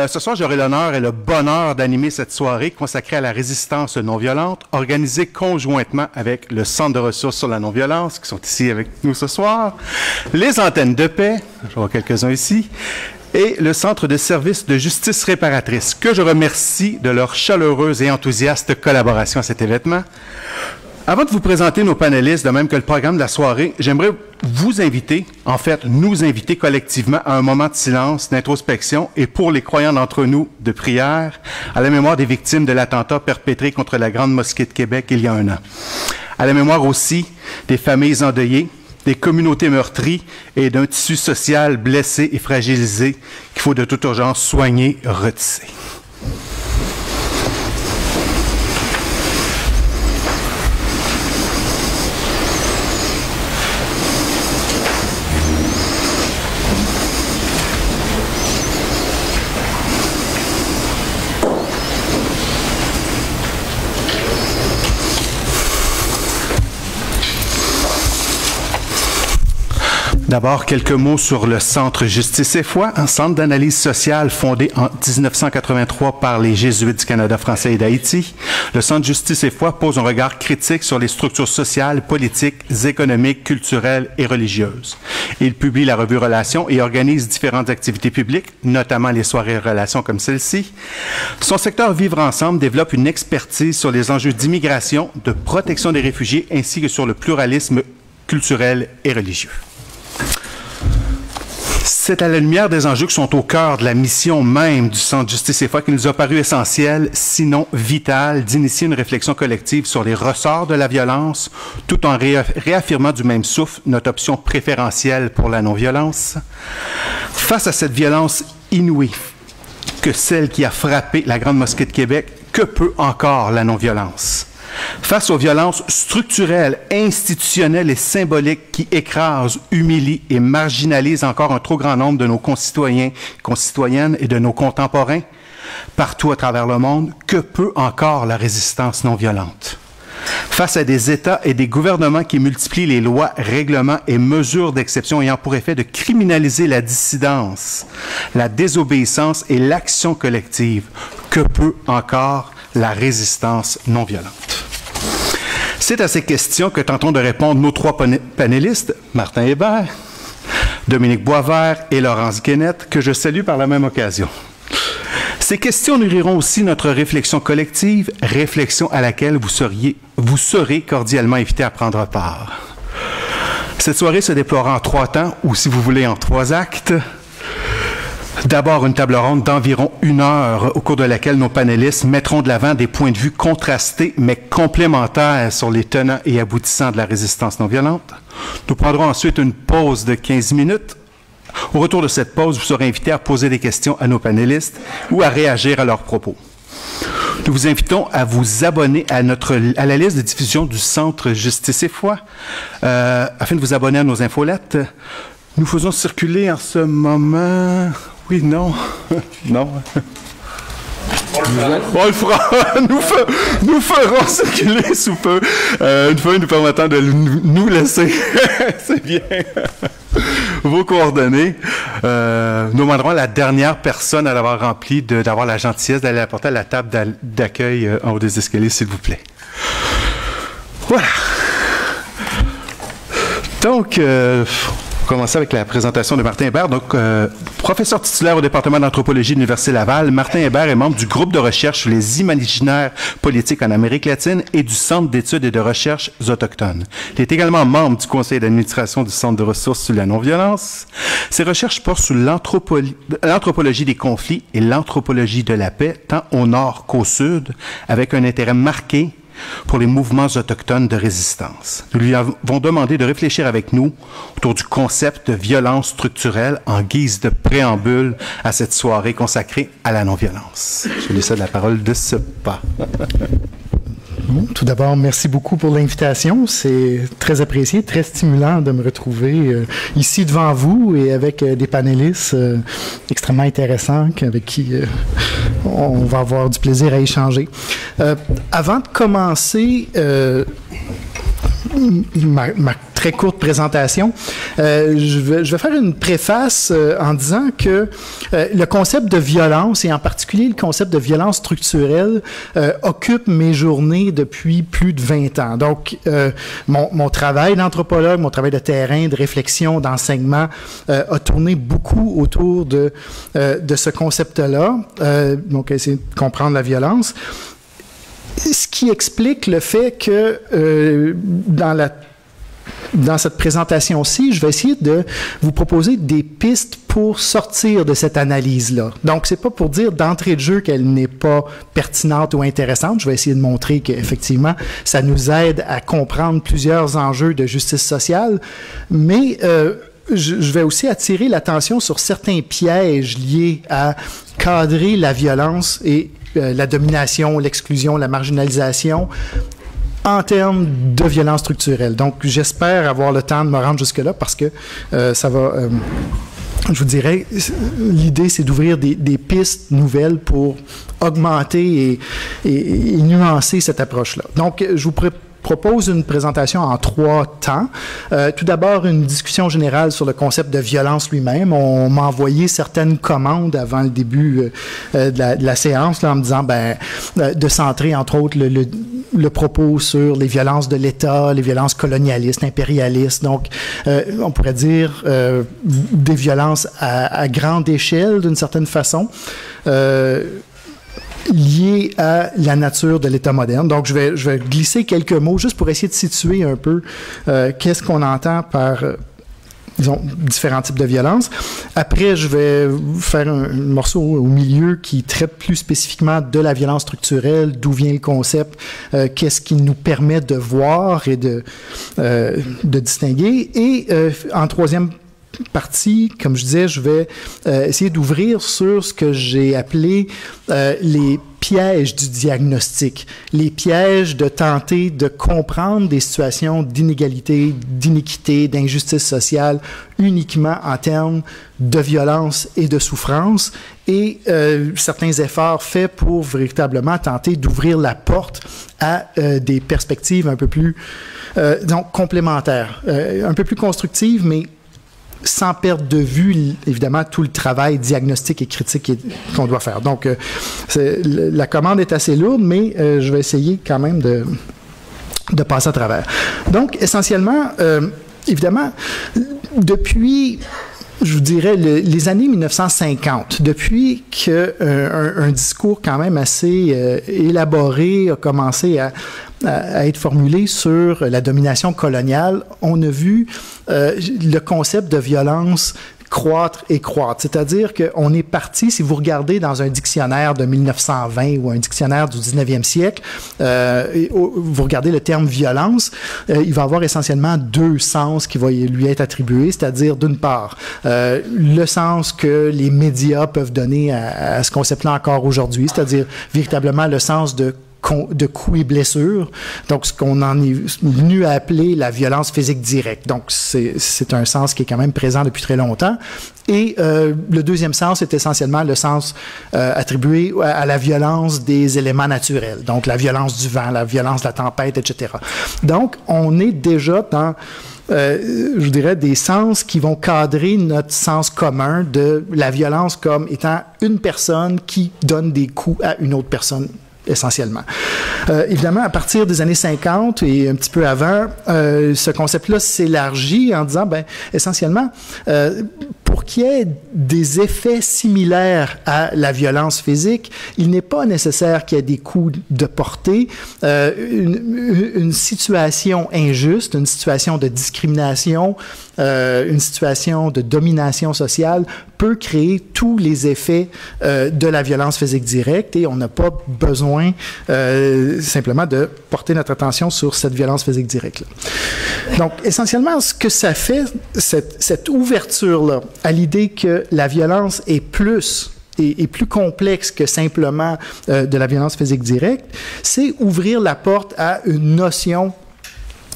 Ce soir, j'aurai l'honneur et le bonheur d'animer cette soirée consacrée à la résistance non-violente, organisée conjointement avec le Centre de ressources sur la non-violence, qui sont ici avec nous ce soir, les Antennes de paix, je vois quelques-uns ici, et le Centre de services de justice réparatrice, que je remercie de leur chaleureuse et enthousiaste collaboration à cet événement. Avant de vous présenter nos panélistes, de même que le programme de la soirée, j'aimerais vous inviter, en fait, nous inviter collectivement à un moment de silence, d'introspection et pour les croyants d'entre nous, de prière, à la mémoire des victimes de l'attentat perpétré contre la Grande Mosquée de Québec il y a 1 an. À la mémoire aussi des familles endeuillées, des communautés meurtries et d'un tissu social blessé et fragilisé qu'il faut de toute urgence soigner, retisser. D'abord, quelques mots sur le Centre Justice et Foi, un centre d'analyse sociale fondé en 1983 par les Jésuites du Canada français et d'Haïti. Le Centre Justice et Foi pose un regard critique sur les structures sociales, politiques, économiques, culturelles et religieuses. Il publie la revue Relations et organise différentes activités publiques, notamment les soirées Relations comme celle-ci. Son secteur Vivre Ensemble développe une expertise sur les enjeux d'immigration, de protection des réfugiés ainsi que sur le pluralisme culturel et religieux. C'est à la lumière des enjeux qui sont au cœur de la mission même du Centre Justice et Foi qu'il nous a paru essentiel, sinon vital, d'initier une réflexion collective sur les ressorts de la violence, tout en réaffirmant du même souffle notre option préférentielle pour la non-violence. Face à cette violence inouïe que celle qui a frappé la Grande Mosquée de Québec, que peut encore la non-violence? Face aux violences structurelles, institutionnelles et symboliques qui écrasent, humilient et marginalisent encore un trop grand nombre de nos concitoyens, concitoyennes et de nos contemporains, partout à travers le monde, que peut encore la résistance non violente? Face à des États et des gouvernements qui multiplient les lois, règlements et mesures d'exception ayant pour effet de criminaliser la dissidence, la désobéissance et l'action collective, que peut encore la résistance non violente? C'est à ces questions que tentons de répondre nos 3 panélistes, Martin Hébert, Dominique Boisvert et Laurence Guénette, que je salue par la même occasion. Ces questions nourriront aussi notre réflexion collective, réflexion à laquelle vous serez cordialement invités à prendre part. Cette soirée se déploiera en 3 temps, ou si vous voulez en 3 actes. D'abord, une table ronde d'environ 1 heure au cours de laquelle nos panélistes mettront de l'avant des points de vue contrastés mais complémentaires sur les tenants et aboutissants de la résistance non violente. Nous prendrons ensuite une pause de 15 minutes. Au retour de cette pause, vous serez invités à poser des questions à nos panélistes ou à réagir à leurs propos. Nous vous invitons à vous abonner à la liste de diffusion du Centre Justice et Foi afin de vous abonner à nos infolettes. Nous faisons circuler en ce moment... Oui, non. Non. On le fera. Nous ferons circuler sous peu une feuille nous permettant de nous laisser. C'est bien. Vos coordonnées. Nous demanderons à la dernière personne à l'avoir remplie d'avoir la gentillesse d'aller la porter à la table d'accueil en haut des escaliers, s'il vous plaît. Voilà. Donc... commencer avec la présentation de Martin Hébert. Donc, professeur titulaire au département d'anthropologie de l'Université Laval, Martin Hébert est membre du groupe de recherche sur les imaginaires politiques en Amérique latine et du Centre d'études et de recherche autochtones. Il est également membre du conseil d'administration du Centre de ressources sur la non-violence. Ses recherches portent sur l'anthropologie des conflits et l'anthropologie de la paix, tant au nord qu'au sud, avec un intérêt marqué pour les mouvements autochtones de résistance. Nous lui avons demandé de réfléchir avec nous autour du concept de violence structurelle en guise de préambule à cette soirée consacrée à la non-violence. Je lui cède la parole de ce pas. Bon, tout d'abord, merci beaucoup pour l'invitation. C'est très apprécié, très stimulant de me retrouver ici devant vous et avec des panélistes extrêmement intéressants avec qui on va avoir du plaisir à échanger. Avant de commencer, Martin très courte présentation. Je vais faire une préface en disant que le concept de violence, et en particulier le concept de violence structurelle, occupe mes journées depuis plus de 20 ans. Donc, mon travail d'anthropologue, mon travail de terrain, de réflexion, d'enseignement a tourné beaucoup autour de ce concept-là. Donc, essayer de comprendre la violence. Ce qui explique le fait que dans cette présentation-ci, je vais essayer de vous proposer des pistes pour sortir de cette analyse-là. Donc, c'est pas pour dire d'entrée de jeu qu'elle n'est pas pertinente ou intéressante. Je vais essayer de montrer qu'effectivement, ça nous aide à comprendre plusieurs enjeux de justice sociale, mais je vais aussi attirer l'attention sur certains pièges liés à cadrer la violence et la domination, l'exclusion, la marginalisation en termes de violence structurelle. Donc, j'espère avoir le temps de me rendre jusque-là parce que ça va... je vous dirais, l'idée, c'est d'ouvrir des pistes nouvelles pour augmenter et nuancer cette approche-là. Donc, je vous propose une présentation en 3 temps. Tout d'abord, une discussion générale sur le concept de violence lui-même. On m'a envoyé certaines commandes avant le début de la séance, là, en me disant de centrer, entre autres, le propos sur les violences de l'État, les violences colonialistes, impérialistes. Donc, on pourrait dire des violences à grande échelle, d'une certaine façon. Lié à la nature de l'État moderne. Donc, je vais glisser quelques mots juste pour essayer de situer un peu qu'est-ce qu'on entend par, disons, différents types de violences. Après, je vais faire un morceau au milieu qui traite plus spécifiquement de la violence structurelle, d'où vient le concept, qu'est-ce qui nous permet de voir et de distinguer. Et en troisième partie, comme je disais, je vais essayer d'ouvrir sur ce que j'ai appelé les pièges du diagnostic, les pièges de tenter de comprendre des situations d'inégalité, d'iniquité, d'injustice sociale uniquement en termes de violence et de souffrance et certains efforts faits pour véritablement tenter d'ouvrir la porte à des perspectives un peu plus donc complémentaires, un peu plus constructives, mais sans perdre de vue, évidemment, tout le travail diagnostique et critique qu'on doit faire. Donc, la commande est assez lourde, mais je vais essayer quand même de passer à travers. Donc, essentiellement, évidemment, depuis, je vous dirais, les années 1950, depuis qu'un discours quand même assez élaboré a commencé à être formulé sur la domination coloniale, on a vu le concept de violence croître et croître. C'est-à-dire qu'on est parti, si vous regardez dans un dictionnaire de 1920 ou un dictionnaire du 19e siècle, vous regardez le terme violence, il va avoir essentiellement 2 sens qui vont lui être attribués, c'est-à-dire d'une part, le sens que les médias peuvent donner à ce concept-là encore aujourd'hui, c'est-à-dire véritablement le sens de coups et blessures, donc ce qu'on en est venu à appeler la violence physique directe. Donc, c'est un sens qui est quand même présent depuis très longtemps. Et le deuxième sens est essentiellement le sens attribué à la violence des éléments naturels, donc la violence du vent, la violence de la tempête, etc. Donc, on est déjà dans je dirais, des sens qui vont cadrer notre sens commun de la violence comme étant une personne qui donne des coups à une autre personne, essentiellement. Évidemment, à partir des années 50 et un petit peu avant, ce concept-là s'élargit en disant, essentiellement, pour qu'il y ait des effets similaires à la violence physique, il n'est pas nécessaire qu'il y ait des coups de portée. Une situation injuste, une situation de discrimination, une situation de domination sociale peut créer tous les effets de la violence physique directe et on n'a pas besoin simplement de porter notre attention sur cette violence physique directe-là. Donc, essentiellement, ce que ça fait, cette ouverture-là à l'idée que la violence est plus complexe que simplement de la violence physique directe, c'est ouvrir la porte à une notion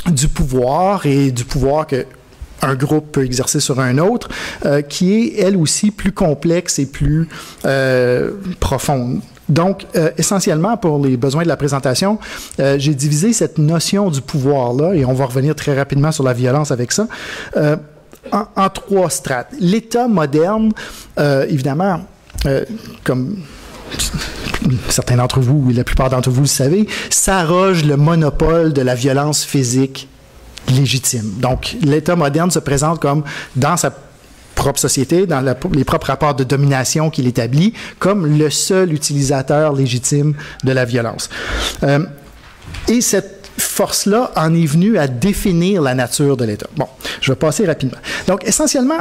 du pouvoir et du pouvoir que un groupe peut exercer sur un autre, qui est, elle aussi, plus complexe et plus profonde. Donc, essentiellement, pour les besoins de la présentation, j'ai divisé cette notion du pouvoir-là, et on va revenir très rapidement sur la violence avec ça, en 3 strates. L'État moderne, évidemment, comme certains d'entre vous, et la plupart d'entre vous le savez, s'arroge le monopole de la violence physique légitime. Donc, l'État moderne se présente comme, dans sa propre société, dans les propres rapports de domination qu'il établit, comme le seul utilisateur légitime de la violence. Et cette force-là en est venue à définir la nature de l'État. Bon, je vais passer rapidement. Donc, essentiellement,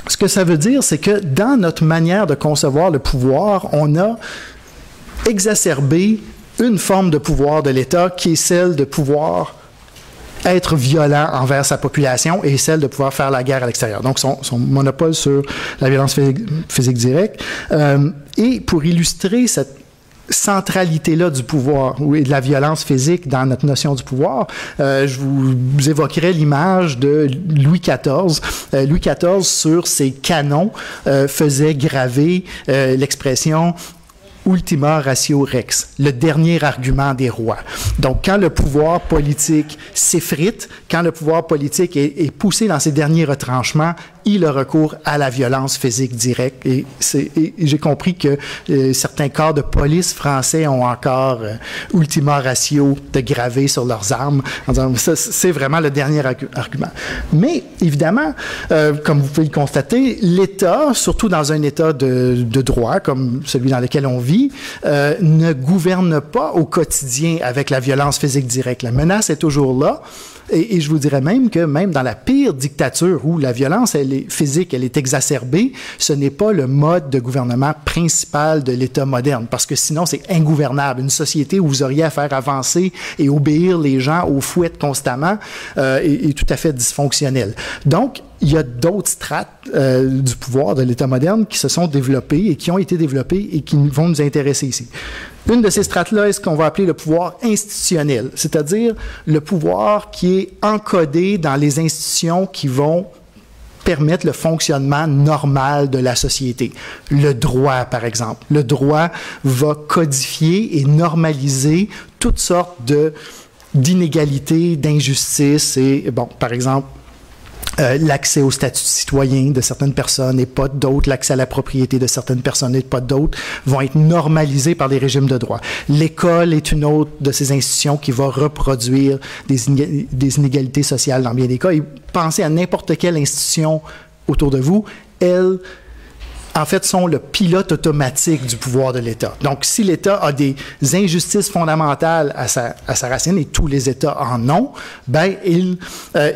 ce que ça veut dire, c'est que dans notre manière de concevoir le pouvoir, on a exacerbé une forme de pouvoir de l'État qui est celle de pouvoir être violent envers sa population et celle de pouvoir faire la guerre à l'extérieur. Donc, son monopole sur la violence physique directe. Et pour illustrer cette centralité-là du pouvoir et de la violence physique dans notre notion du pouvoir, je vous évoquerai l'image de Louis XIV. Louis XIV, sur ses canons, faisait graver l'expression Ultima ratio rex, le dernier argument des rois. Donc, quand le pouvoir politique s'effrite, quand le pouvoir politique est poussé dans ses derniers retranchements, il a recours à la violence physique directe. Et j'ai compris que certains corps de police français ont encore Ultima ratio de graver sur leurs armes, en disant ça, c'est vraiment le dernier argument. Mais, évidemment, comme vous pouvez le constater, l'État, surtout dans un État de droit, comme celui dans lequel on vit, ne gouverne pas au quotidien avec la violence physique directe. La menace est toujours là. Et je vous dirais même que même dans la pire dictature où la violence physique elle est exacerbée, ce n'est pas le mode de gouvernement principal de l'État moderne, parce que sinon c'est ingouvernable. Une société où vous auriez à faire avancer et obéir les gens au fouet constamment est tout à fait dysfonctionnelle. Donc, il y a d'autres strates du pouvoir de l'État moderne qui se sont développées et qui ont été développées et qui vont nous intéresser ici. Une de ces strates-là est ce qu'on va appeler le pouvoir institutionnel, c'est-à-dire le pouvoir qui est encodé dans les institutions qui vont permettre le fonctionnement normal de la société. Le droit, par exemple. Le droit va codifier et normaliser toutes sortes d'inégalités, d'injustices et, bon, par exemple, l'accès au statut de citoyen de certaines personnes et pas d'autres, l'accès à la propriété de certaines personnes et pas d'autres, vont être normalisés par des régimes de droit. L'école est une autre de ces institutions qui va reproduire des inégalités sociales dans bien des cas. Et pensez à n'importe quelle institution autour de vous, elles en fait, sont le pilote automatique du pouvoir de l'État. Donc, si l'État a des injustices fondamentales à sa racine, et tous les États en ont, ben,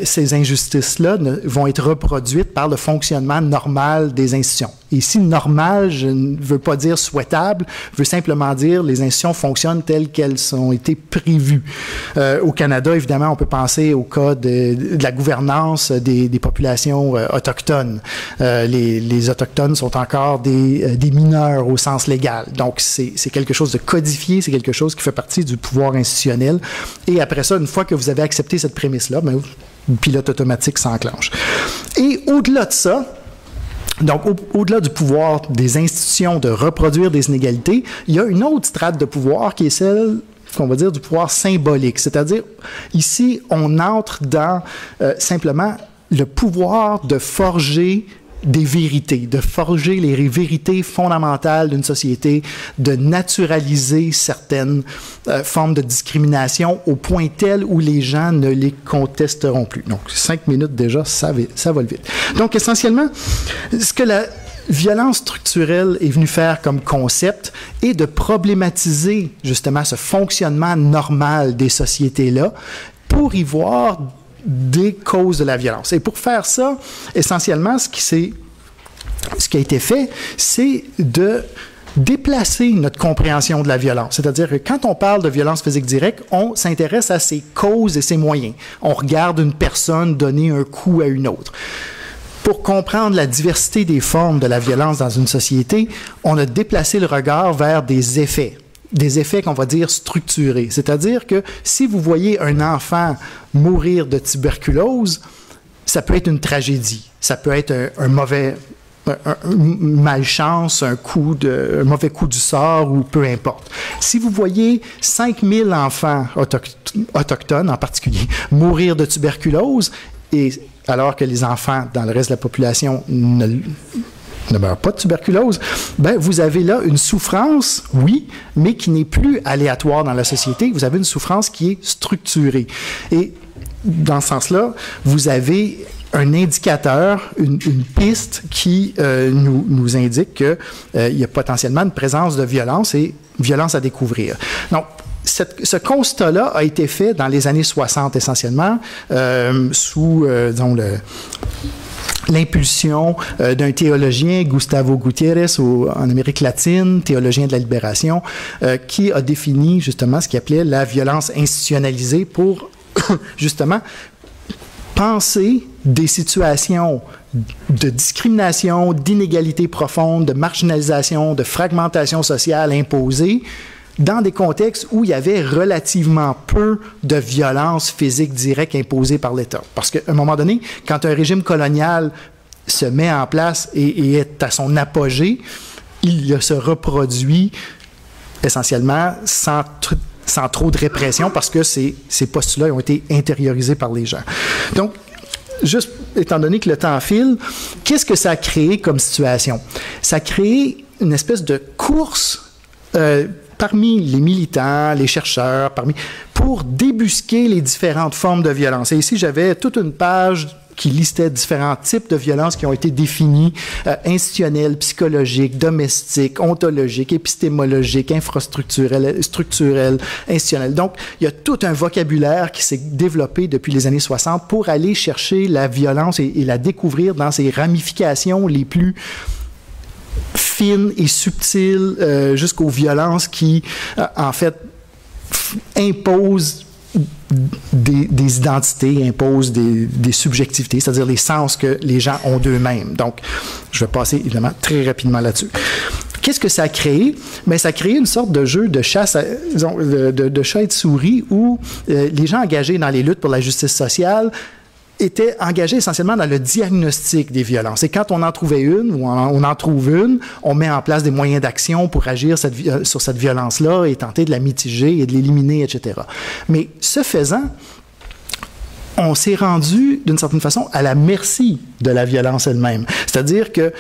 ces injustices-là vont être reproduites par le fonctionnement normal des institutions. Et ici, normal, je ne veux pas dire souhaitable, je veux simplement dire les institutions fonctionnent telles qu'elles ont été prévues. Au Canada, évidemment, on peut penser au cas de la gouvernance des populations autochtones. Les Autochtones sont encore des mineurs au sens légal. Donc, c'est quelque chose de codifié, c'est quelque chose qui fait partie du pouvoir institutionnel. Et après ça, une fois que vous avez accepté cette prémisse-là, ben, le pilote automatique s'enclenche. Et au-delà de ça, donc, au-delà du pouvoir des institutions de reproduire des inégalités, il y a une autre strate de pouvoir qui est celle qu'on va dire du pouvoir symbolique. C'est-à-dire, ici, on entre dans simplement le pouvoir de forger des vérités, de forger les vérités fondamentales d'une société, de naturaliser certaines formes de discrimination au point tel où les gens ne les contesteront plus. Donc, 5 minutes déjà, ça vole vite. Donc, essentiellement, ce que la violence structurelle est venue faire comme concept est de problématiser justement ce fonctionnement normal des sociétés-là pour y voir des causes de la violence. Et pour faire ça, essentiellement, ce qui a été fait, c'est de déplacer notre compréhension de la violence. C'est-à-dire que quand on parle de violence physique directe, on s'intéresse à ses causes et ses moyens. On regarde une personne donner un coup à une autre. Pour comprendre la diversité des formes de la violence dans une société, on a déplacé le regard vers des effets qu'on va dire structurés. C'est-à-dire que si vous voyez un enfant mourir de tuberculose, ça peut être une tragédie, ça peut être un mauvais une malchance, un mauvais coup du sort ou peu importe. Si vous voyez 5000 enfants autochtones en particulier mourir de tuberculose, et alors que les enfants dans le reste de la population ne meurent pas de tuberculose, ben vous avez là une souffrance, oui, mais qui n'est plus aléatoire dans la société. Vous avez une souffrance qui est structurée. Et dans ce sens-là, vous avez un indicateur, une piste qui nous indique qu'il y a potentiellement une présence de violence et violence à découvrir. Donc, ce constat-là a été fait dans les années 60 essentiellement, sous, disons, l'impulsion d'un théologien, Gustavo Gutiérrez, en Amérique latine, théologien de la libération, qui a défini justement ce qu'il appelait la violence institutionnalisée pour justement penser des situations de discrimination, d'inégalité profonde, de marginalisation, de fragmentation sociale imposée dans des contextes où il y avait relativement peu de violence physique directe imposée par l'État. Parce qu'à un moment donné, quand un régime colonial se met en place et est à son apogée, il se reproduit essentiellement sans trop de répression parce que ces postulats ont été intériorisés par les gens. Donc, juste étant donné que le temps file, qu'est-ce que ça a créé comme situation? Ça a créé une espèce de course parmi les militants, les chercheurs, pour débusquer les différentes formes de violence. Et ici, j'avais toute une page qui listait différents types de violences qui ont été définis, institutionnelles, psychologiques, domestiques, ontologiques, épistémologiques, infrastructurelles, structurelles, institutionnelles. Donc, il y a tout un vocabulaire qui s'est développé depuis les années 60 pour aller chercher la violence et la découvrir dans ses ramifications les plus fines et subtiles jusqu'aux violences qui, en fait, imposent des identités, imposent des subjectivités, c'est-à-dire les sens que les gens ont d'eux-mêmes. Donc, je vais passer évidemment très rapidement là-dessus. Qu'est-ce que ça a créé? Bien, ça a créé une sorte de jeu de chasse, de chat et de souris où les gens engagés dans les luttes pour la justice sociale étaient engagés essentiellement dans le diagnostic des violences. Et quand on en trouvait une, ou on en trouve une, on met en place des moyens d'action pour agir sur cette violence-là et tenter de la mitiger et de l'éliminer, etc. Mais ce faisant, on s'est rendu, d'une certaine façon, à la merci de la violence elle-même. C'est-à-dire que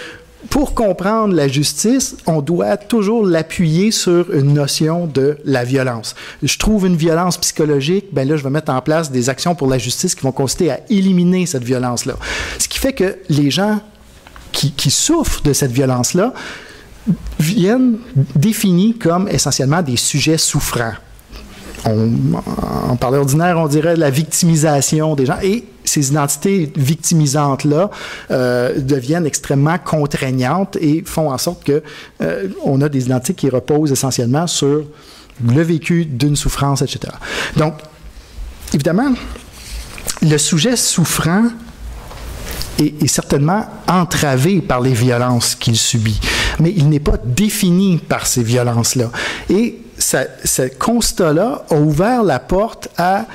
pour comprendre la justice, on doit toujours l'appuyer sur une notion de la violence. Je trouve une violence psychologique, ben là, je vais mettre en place des actions pour la justice qui vont consister à éliminer cette violence-là. Ce qui fait que les gens qui souffrent de cette violence-là viennent définis comme essentiellement des sujets souffrants. En parler ordinaire, on dirait la victimisation des gens. Et ces identités victimisantes-là deviennent extrêmement contraignantes et font en sorte que on a des identités qui reposent essentiellement sur le vécu d'une souffrance, etc. Donc, évidemment, le sujet souffrant est certainement entravé par les violences qu'il subit, mais il n'est pas défini par ces violences-là. Et ce constat-là a ouvert la porte à,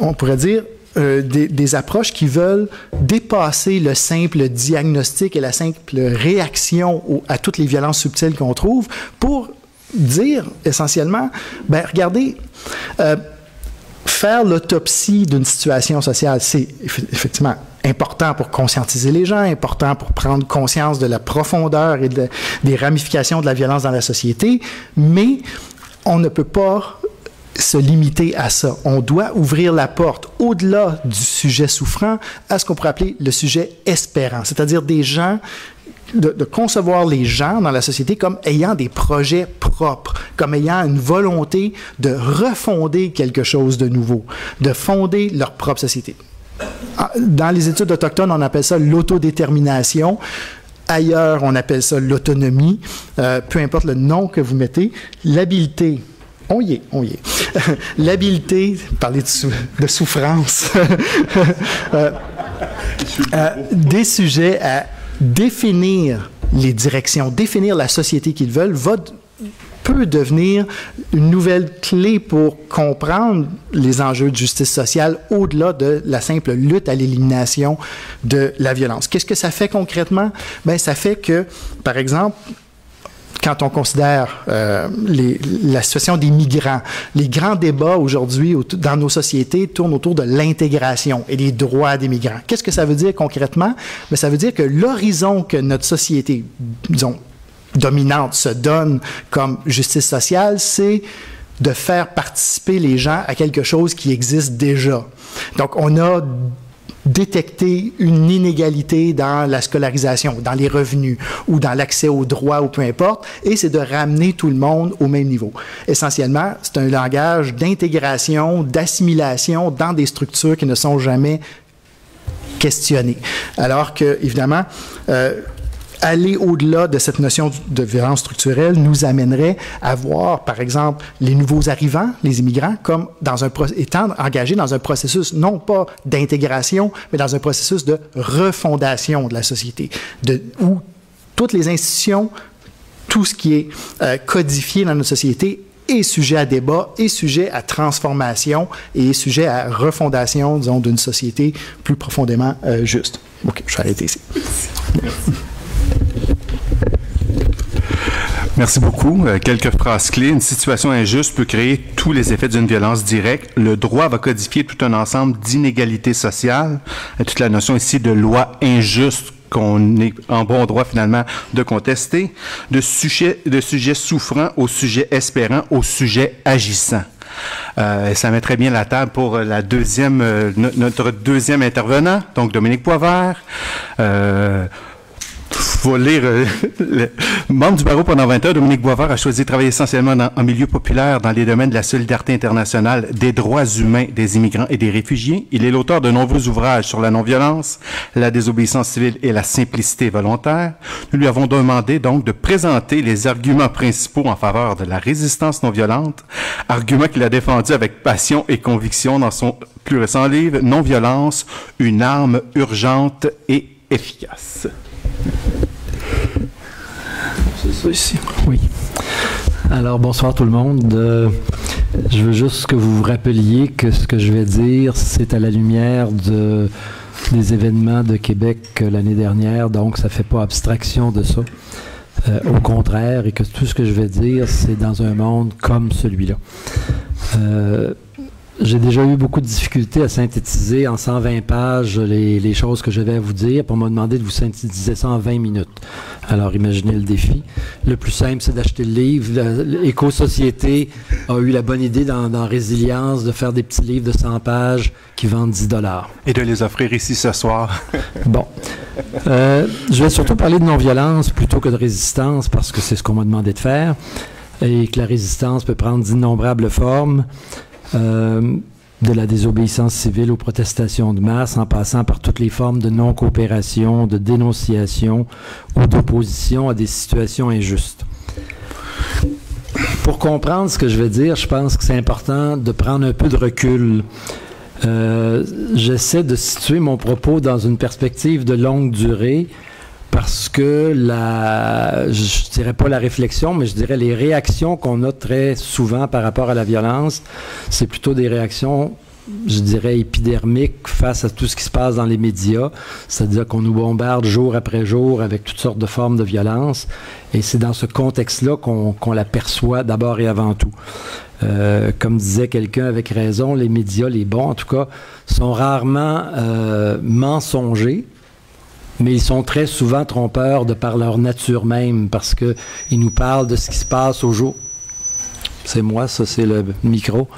on pourrait dire, des approches qui veulent dépasser le simple diagnostic et la simple réaction à toutes les violences subtiles qu'on trouve pour dire essentiellement, ben regardez, faire l'autopsie d'une situation sociale, c'est effectivement important pour conscientiser les gens, important pour prendre conscience de la profondeur et des ramifications de la violence dans la société, mais on ne peut pas se limiter à ça. On doit ouvrir la porte au-delà du sujet souffrant à ce qu'on pourrait appeler le sujet espérant, c'est-à-dire des gens, de concevoir les gens dans la société comme ayant des projets propres, comme ayant une volonté de refonder quelque chose de nouveau, de fonder leur propre société. Dans les études autochtones, on appelle ça l'autodétermination. Ailleurs, on appelle ça l'autonomie. Peu importe le nom que vous mettez, l'habileté. On y est. L'habileté, parler de souffrance, des sujets à définir les directions, définir la société qu'ils veulent, va peut devenir une nouvelle clé pour comprendre les enjeux de justice sociale au-delà de la simple lutte à l'élimination de la violence. Qu'est-ce que ça fait concrètement? Bien, ça fait que, par exemple, quand on considère la situation des migrants, les grands débats aujourd'hui dans nos sociétés tournent autour de l'intégration et des droits des migrants. Qu'est-ce que ça veut dire concrètement? Bien, ça veut dire que l'horizon que notre société, disons, dominante se donne comme justice sociale, c'est de faire participer les gens à quelque chose qui existe déjà. Donc, on a détecter une inégalité dans la scolarisation, dans les revenus ou dans l'accès aux droits ou peu importe, et c'est de ramener tout le monde au même niveau. Essentiellement, c'est un langage d'intégration, d'assimilation dans des structures qui ne sont jamais questionnées. Alors que, évidemment, aller au-delà de cette notion de violence structurelle nous amènerait à voir, par exemple, les nouveaux arrivants, les immigrants, comme étant engagés dans un processus non pas d'intégration, mais dans un processus de refondation de la société, où toutes les institutions, tout ce qui est codifié dans notre société est sujet à débat, est sujet à transformation et est sujet à refondation, disons, d'une société plus profondément juste. OK, je vais arrêter ici. Merci. Merci beaucoup. Quelques phrases clés. Une situation injuste peut créer tous les effets d'une violence directe. Le droit va codifier tout un ensemble d'inégalités sociales. Toute la notion ici de loi injuste qu'on est en bon droit finalement de contester. De sujets souffrants au sujet espérant au sujet agissant. Ça met très bien la table pour notre deuxième intervenant, donc Dominique Boisvert. Faut lire membre du barreau pendant 20 heures, Dominique Boisvert a choisi de travailler essentiellement en milieu populaire dans les domaines de la solidarité internationale, des droits humains des immigrants et des réfugiés. Il est l'auteur de nombreux ouvrages sur la non-violence, la désobéissance civile et la simplicité volontaire. Nous lui avons demandé donc de présenter les arguments principaux en faveur de la résistance non-violente, arguments qu'il a défendus avec passion et conviction dans son plus récent livre « Non-violence, une arme urgente et efficace ». C'est ça ici. Oui. Alors, bonsoir tout le monde. Je veux juste que vous vous rappeliez que ce que je vais dire, c'est à la lumière des événements de Québec l'année dernière, donc ça ne fait pas abstraction de ça. Au contraire, et que tout ce que je vais dire, c'est dans un monde comme celui-là. J'ai déjà eu beaucoup de difficultés à synthétiser en 120 pages les choses que je vais vous dire. Puis on m'a demandé de vous synthétiser ça en 20 minutes. Alors, imaginez le défi. Le plus simple, c'est d'acheter le livre. L'éco-société a eu la bonne idée dans Résilience de faire des petits livres de 100 pages qui vendent 10 $. Et de les offrir ici ce soir. Bon. Je vais surtout parler de non-violence plutôt que de résistance parce que c'est ce qu'on m'a demandé de faire et que la résistance peut prendre d'innombrables formes. De la désobéissance civile aux protestations de masse, en passant par toutes les formes de non-coopération, de dénonciation ou d'opposition à des situations injustes. Pour comprendre ce que je vais dire, je pense que c'est important de prendre un peu de recul. J'essaie de situer mon propos dans une perspective de longue durée, parce que je dirais pas la réflexion, mais je dirais les réactions qu'on a très souvent par rapport à la violence, c'est plutôt des réactions, je dirais, épidermiques face à tout ce qui se passe dans les médias. C'est-à-dire qu'on nous bombarde jour après jour avec toutes sortes de formes de violence. Et c'est dans ce contexte-là qu'on l'aperçoit d'abord et avant tout. Comme disait quelqu'un avec raison, les médias, les bons en tout cas, sont rarement mensongers. Mais ils sont très souvent trompeurs de par leur nature même, parce qu'ils nous parlent de ce qui se passe au jour. C'est moi, ça, c'est le micro.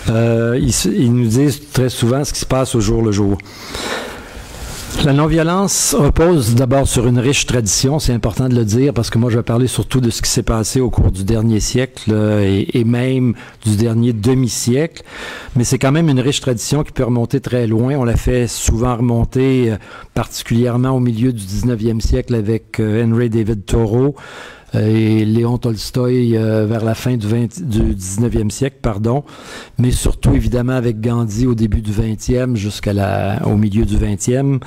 Ils nous disent très souvent ce qui se passe au jour le jour. La non-violence repose d'abord sur une riche tradition, c'est important de le dire, parce que moi je vais parler surtout de ce qui s'est passé au cours du dernier siècle et même du dernier demi-siècle, mais c'est quand même une riche tradition qui peut remonter très loin. On l'a fait souvent remonter particulièrement au milieu du 19e siècle avec Henry David Thoreau, et Léon Tolstoï vers la fin du 19e siècle, mais surtout évidemment avec Gandhi au début du 20e jusqu'au milieu du 20e,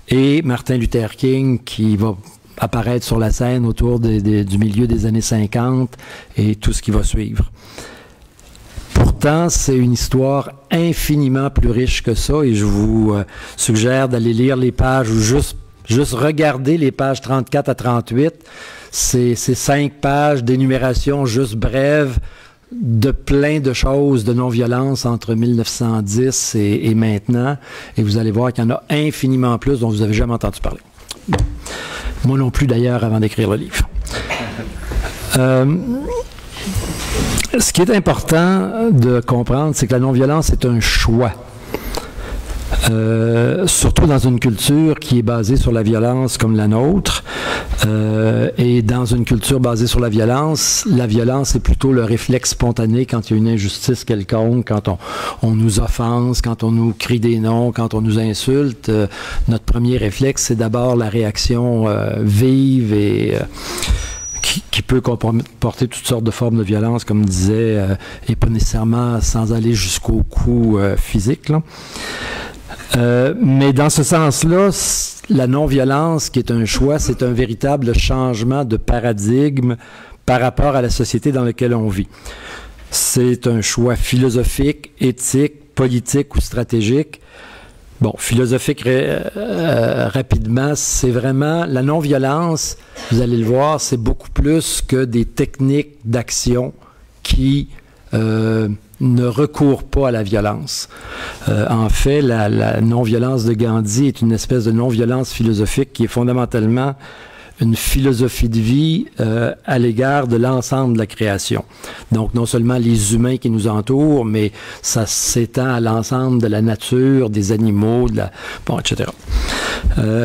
et Martin Luther King qui va apparaître sur la scène autour du milieu des années 50 et tout ce qui va suivre. Pourtant, c'est une histoire infiniment plus riche que ça et je vous suggère d'aller lire les pages ou juste regarder les pages 34 à 38. C'est 5 pages d'énumération juste brève de plein de choses de non-violence entre 1910 et maintenant. Et vous allez voir qu'il y en a infiniment plus dont vous n'avez jamais entendu parler. Moi non plus d'ailleurs avant d'écrire le livre. Ce qui est important de comprendre, c'est que la non-violence est un choix. Surtout dans une culture qui est basée sur la violence comme la nôtre. Et dans une culture basée sur la violence est plutôt le réflexe spontané quand il y a une injustice quelconque, quand on nous offense, quand on nous crie des noms, quand on nous insulte. Notre premier réflexe, c'est d'abord la réaction vive et qui peut comporter toutes sortes de formes de violence, comme disait, et pas nécessairement sans aller jusqu'au coup physique, là. Mais dans ce sens-là, la non-violence, qui est un choix, c'est un véritable changement de paradigme par rapport à la société dans laquelle on vit. C'est un choix philosophique, éthique, politique ou stratégique. Bon, philosophique rapidement, c'est vraiment la non-violence, vous allez le voir, c'est beaucoup plus que des techniques d'action qui ne recourent pas à la violence. En fait, la non-violence de Gandhi est une espèce de non-violence philosophique qui est fondamentalement une philosophie de vie à l'égard de l'ensemble de la création. Donc, non seulement les humains qui nous entourent, mais ça s'étend à l'ensemble de la nature, des animaux, etc.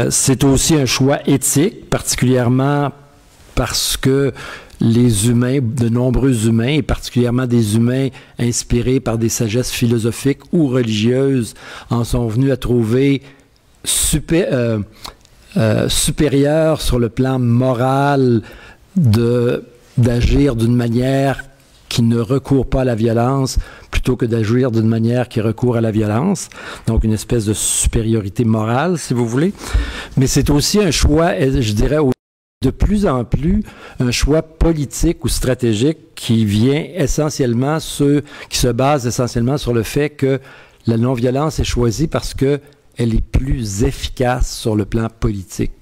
C'est aussi un choix éthique, particulièrement parce que les humains, de nombreux humains, et particulièrement des humains inspirés par des sagesses philosophiques ou religieuses, en sont venus à trouver supérieur sur le plan moral d'agir d'une manière qui ne recourt pas à la violence plutôt que d'agir d'une manière qui recourt à la violence. Donc, une espèce de supériorité morale, si vous voulez. Mais c'est aussi un choix, je dirais, de plus en plus, un choix politique ou stratégique qui se base essentiellement sur le fait que la non-violence est choisie parce que elle est plus efficace sur le plan politique.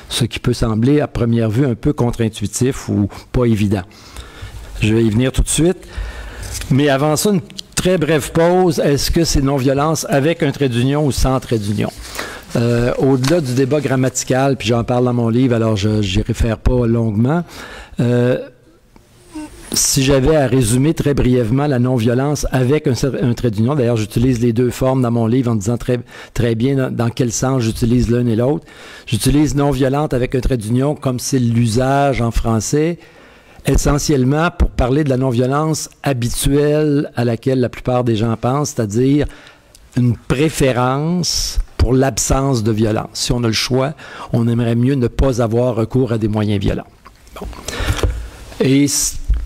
Ce qui peut sembler, à première vue, un peu contre-intuitif ou pas évident. Je vais y venir tout de suite. Mais avant ça, une très brève pause. Est-ce que c'est non-violence avec un trait d'union ou sans trait d'union? Au-delà du débat grammatical, puis j'en parle dans mon livre, alors je n'y réfère pas longuement, si j'avais à résumer très brièvement la non-violence avec un trait d'union, d'ailleurs j'utilise les deux formes dans mon livre en disant très bien dans quel sens j'utilise l'un et l'autre. J'utilise non-violente avec un trait d'union comme c'est l'usage en français, essentiellement pour parler de la non-violence habituelle à laquelle la plupart des gens pensent, c'est-à-dire une préférence pour l'absence de violence. Si on a le choix, on aimerait mieux ne pas avoir recours à des moyens violents. Bon. Et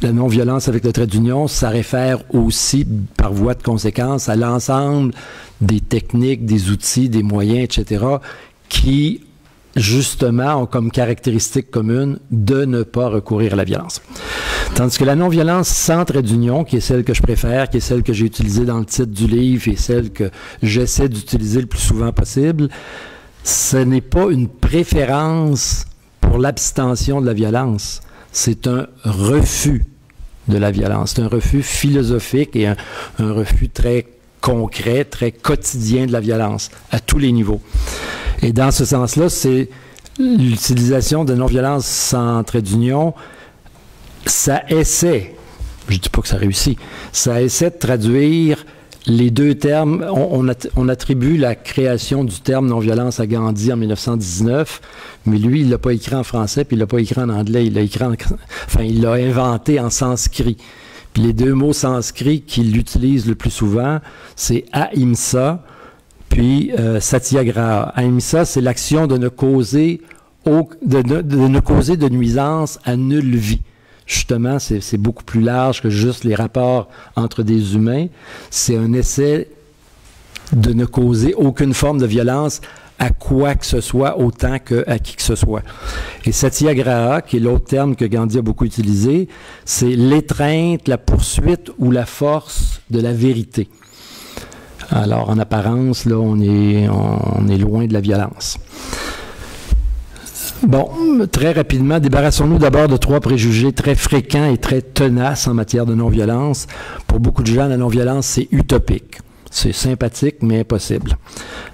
la non-violence avec le trait d'union, ça réfère aussi, par voie de conséquence, à l'ensemble des techniques, des outils, des moyens, etc., qui, justement, ont comme caractéristique commune de ne pas recourir à la violence. Tandis que la non-violence sans trait d'union, qui est celle que je préfère, qui est celle que j'ai utilisée dans le titre du livre et celle que j'essaie d'utiliser le plus souvent possible, ce n'est pas une préférence pour l'abstention de la violence. C'est un refus de la violence. C'est un refus philosophique et un refus très concret, très quotidien de la violence, à tous les niveaux. Et dans ce sens-là, c'est l'utilisation de non-violence sans trait d'union. Ça essaie, je ne dis pas que ça réussit, ça essaie de traduire les deux termes. On attribue la création du terme non-violence à Gandhi en 1919, mais lui, il ne l'a pas écrit en français, puis il ne l'a pas écrit en anglais, il l'a inventé en sanskrit. Puis les deux mots sanscrits qu'il utilise le plus souvent, c'est ahimsa, puis satyagraha. Ahimsa, c'est l'action de ne causer de nuisance à nulle vie. Justement, c'est beaucoup plus large que juste les rapports entre des humains. C'est un essai de ne causer aucune forme de violence à quoi que ce soit autant qu'à qui que ce soit. Et satyagraha, qui est l'autre terme que Gandhi a beaucoup utilisé, c'est l'étreinte, la poursuite ou la force de la vérité. Alors, en apparence, là, on est loin de la violence. Bon, très rapidement, débarrassons-nous d'abord de 3 préjugés très fréquents et très tenaces en matière de non-violence. Pour beaucoup de gens, la non-violence, c'est utopique. C'est sympathique, mais impossible.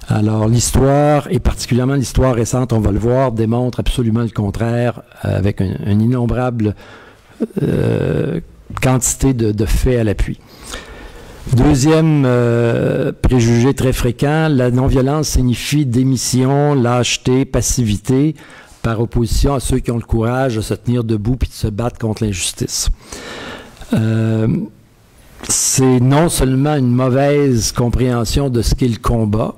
Alors, l'histoire, et particulièrement l'histoire récente, on va le voir, démontre absolument le contraire, avec une innombrable quantité de faits à l'appui. Deuxième préjugé très fréquent, la non-violence signifie démission, lâcheté, passivité, par opposition à ceux qui ont le courage de se tenir debout et de se battre contre l'injustice. C'est non seulement une mauvaise compréhension de ce qu'est le combat,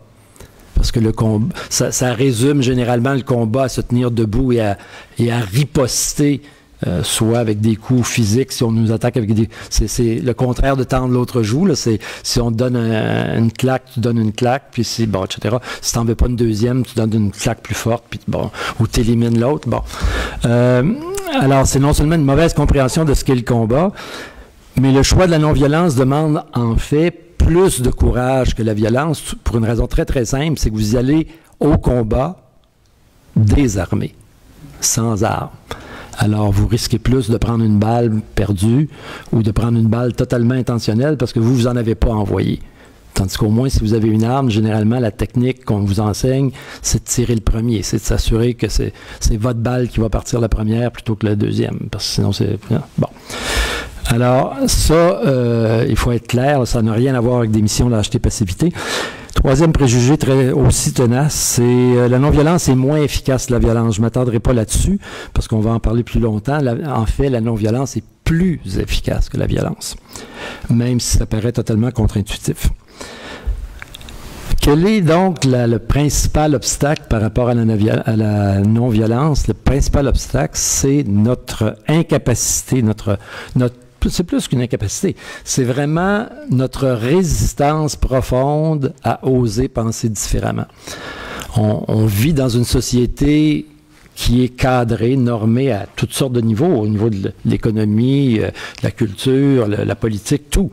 parce que le combat, ça résume généralement le combat à se tenir debout et à riposter, soit avec des coups physiques, si on nous attaque avec des... C'est le contraire de tendre l'autre joue, là, c'est si on te donne une claque, tu donnes une claque, puis si, bon, etc. Si tu n'en veux pas une deuxième, tu donnes une claque plus forte, puis bon, ou tu élimines l'autre, bon. Alors, c'est non seulement une mauvaise compréhension de ce qu'est le combat, mais le choix de la non-violence demande en fait plus de courage que la violence, pour une raison très très simple, c'est que vous y allez au combat désarmé, sans armes. Alors, vous risquez plus de prendre une balle perdue ou de prendre une balle totalement intentionnelle parce que vous n'en avez pas envoyé. Tandis qu'au moins, si vous avez une arme, généralement, la technique qu'on vous enseigne, c'est de tirer le premier. C'est de s'assurer que c'est votre balle qui va partir la première plutôt que la deuxième. Parce que sinon, c'est... Bon. Alors, ça, il faut être clair, ça n'a rien à voir avec des missions lâcheté, passivité. Troisième préjugé très aussi tenace, c'est la non-violence est moins efficace que la violence. Je ne m'attendrai pas là-dessus, parce qu'on va en parler plus longtemps. En fait, la non-violence est plus efficace que la violence, même si ça paraît totalement contre-intuitif. Quel est donc le principal obstacle par rapport à la non-violence? Le principal obstacle, c'est notre incapacité, c'est plus qu'une incapacité, c'est vraiment notre résistance profonde à oser penser différemment. On vit dans une société qui est cadrée, normée à toutes sortes de niveaux, au niveau de l'économie, de la culture, la politique, tout.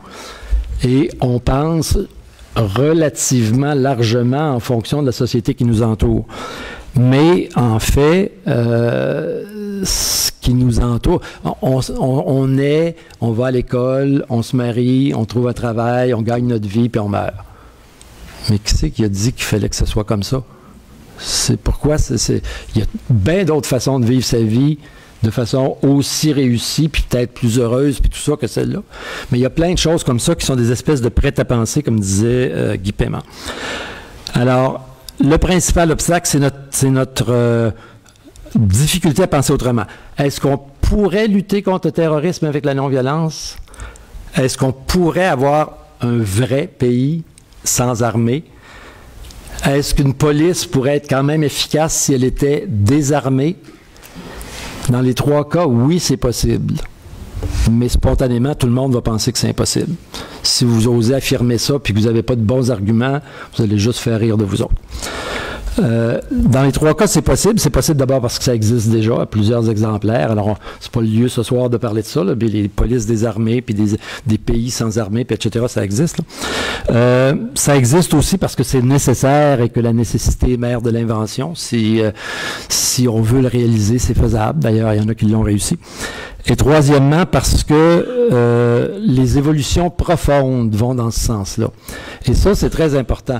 Et on pense relativement largement en fonction de la société qui nous entoure. Mais en fait, ce qui nous entoure, on va à l'école, on se marie, on trouve un travail, on gagne notre vie, puis on meurt. Mais qui c'est qui a dit qu'il fallait que ce soit comme ça? C'est pourquoi il y a bien d'autres façons de vivre sa vie de façon aussi réussie, puis peut-être plus heureuse, puis tout ça que celle-là. Mais il y a plein de choses comme ça qui sont des espèces de prêt-à-penser, comme disait Guy Paiement. Alors, le principal obstacle, c'est notre difficulté à penser autrement. Est-ce qu'on pourrait lutter contre le terrorisme avec la non-violence? Est-ce qu'on pourrait avoir un vrai pays sans armée? Est-ce qu'une police pourrait être quand même efficace si elle était désarmée? Dans les 3 cas, oui, c'est possible. Mais spontanément, tout le monde va penser que c'est impossible. Si vous osez affirmer ça puis que vous n'avez pas de bons arguments, vous allez juste faire rire de vous autres. Dans les 3 cas, c'est possible. C'est possible d'abord parce que ça existe déjà à plusieurs exemplaires. Alors, c'est pas le lieu ce soir de parler de ça, là, mais les polices désarmées, puis des pays sans armée, puis etc., ça existe. Ça existe aussi parce que c'est nécessaire et que la nécessité est mère de l'invention. Si on veut le réaliser, c'est faisable. D'ailleurs, il y en a qui l'ont réussi. Et troisièmement, parce que les évolutions profondes vont dans ce sens-là. Et ça, c'est très important.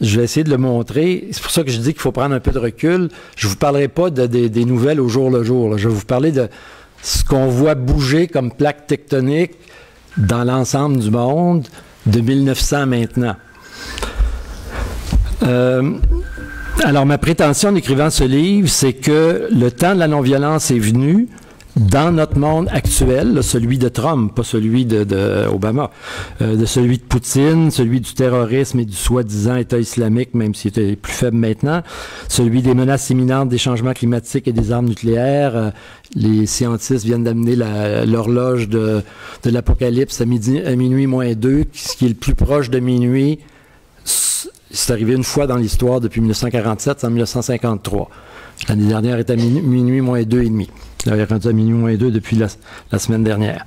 Je vais essayer de le montrer. C'est pour ça que je dis qu'il faut prendre un peu de recul. Je ne vous parlerai pas des nouvelles au jour le jour. Là. Je vais vous parler de ce qu'on voit bouger comme plaque tectonique dans l'ensemble du monde de 1900 maintenant. Alors, ma prétention en écrivant ce livre, c'est que le temps de la non-violence est venu dans notre monde actuel, celui de Trump, pas celui de Obama, de celui de Poutine, celui du terrorisme et du soi-disant État islamique, même s'il était plus faible maintenant, celui des menaces imminentes des changements climatiques et des armes nucléaires. Les scientifiques viennent d'amener l'horloge de l'apocalypse à minuit moins 2, ce qui est le plus proche de minuit c'est arrivé une fois dans l'histoire depuis 1947, c'est en 1953. L'année dernière était à minuit moins 2,5. Il est rendu à minuit moins 2 depuis la semaine dernière.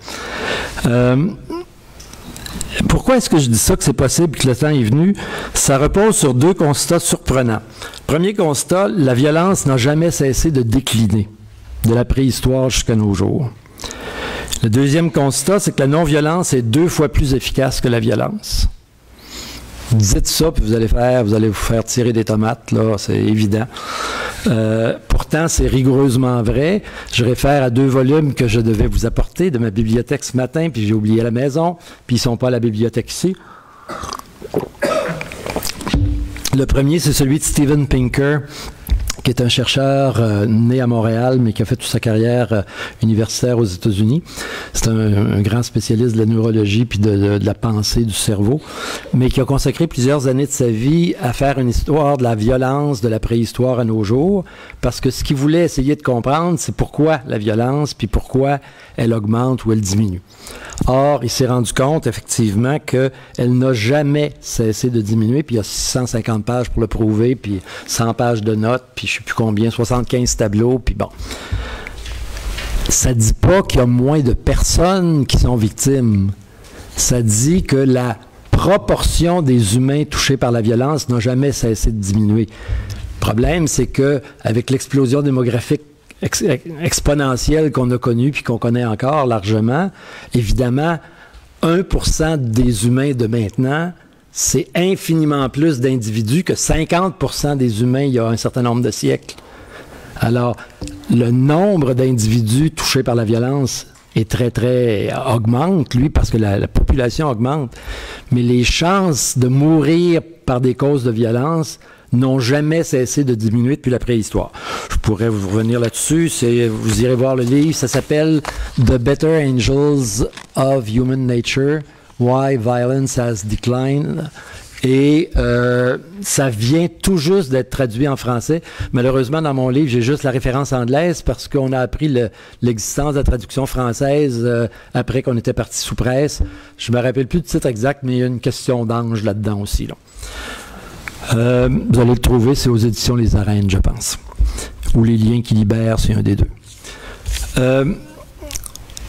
Pourquoi est-ce que je dis ça, que c'est possible, que le temps est venu? Ça repose sur deux constats surprenants. Premier constat, la violence n'a jamais cessé de décliner, de la préhistoire jusqu'à nos jours. Le deuxième constat, c'est que la non-violence est 2 fois plus efficace que la violence. Dites ça, puis vous allez vous faire tirer des tomates, là, c'est évident. Pourtant, c'est rigoureusement vrai. Je réfère à 2 volumes que je devais vous apporter de ma bibliothèque ce matin, puis j'ai oublié à la maison, puis ils ne sont pas à la bibliothèque ici. Le premier, c'est celui de Steven Pinker, qui est un chercheur né à Montréal, mais qui a fait toute sa carrière universitaire aux États-Unis. C'est un grand spécialiste de la neurologie puis de la pensée du cerveau, mais qui a consacré plusieurs années de sa vie à faire une histoire de la violence de la préhistoire à nos jours, parce que ce qu'il voulait essayer de comprendre, c'est pourquoi la violence, puis pourquoi elle augmente ou elle diminue. Or, il s'est rendu compte, effectivement, qu'elle n'a jamais cessé de diminuer, puis il y a 650 pages pour le prouver, puis 100 pages de notes, puis je ne sais plus combien, 75 tableaux, puis bon. Ça ne dit pas qu'il y a moins de personnes qui sont victimes. Ça dit que la proportion des humains touchés par la violence n'a jamais cessé de diminuer. Le problème, c'est qu'avec l'explosion démographique exponentielle qu'on a connue puis qu'on connaît encore largement, évidemment, 1% des humains de maintenant, c'est infiniment plus d'individus que 50% des humains il y a un certain nombre de siècles. Alors, le nombre d'individus touchés par la violence est augmente, lui, parce que la population augmente. Mais les chances de mourir par des causes de violence n'ont jamais cessé de diminuer depuis la préhistoire. Je pourrais vous revenir là-dessus. Vous irez voir le livre. Ça s'appelle « The Better Angels of Human Nature, Why Violence Has Declined ». Et ça vient tout juste d'être traduit en français. Malheureusement, dans mon livre, j'ai juste la référence anglaise parce qu'on a appris l'existence de la traduction française après qu'on était parti sous presse. Je ne me rappelle plus du titre exact, mais il y a une question d'ange là-dedans aussi, là. Vous allez le trouver, c'est aux éditions Les Arènes, je pense. Ou Les Liens qui libèrent, c'est un des deux.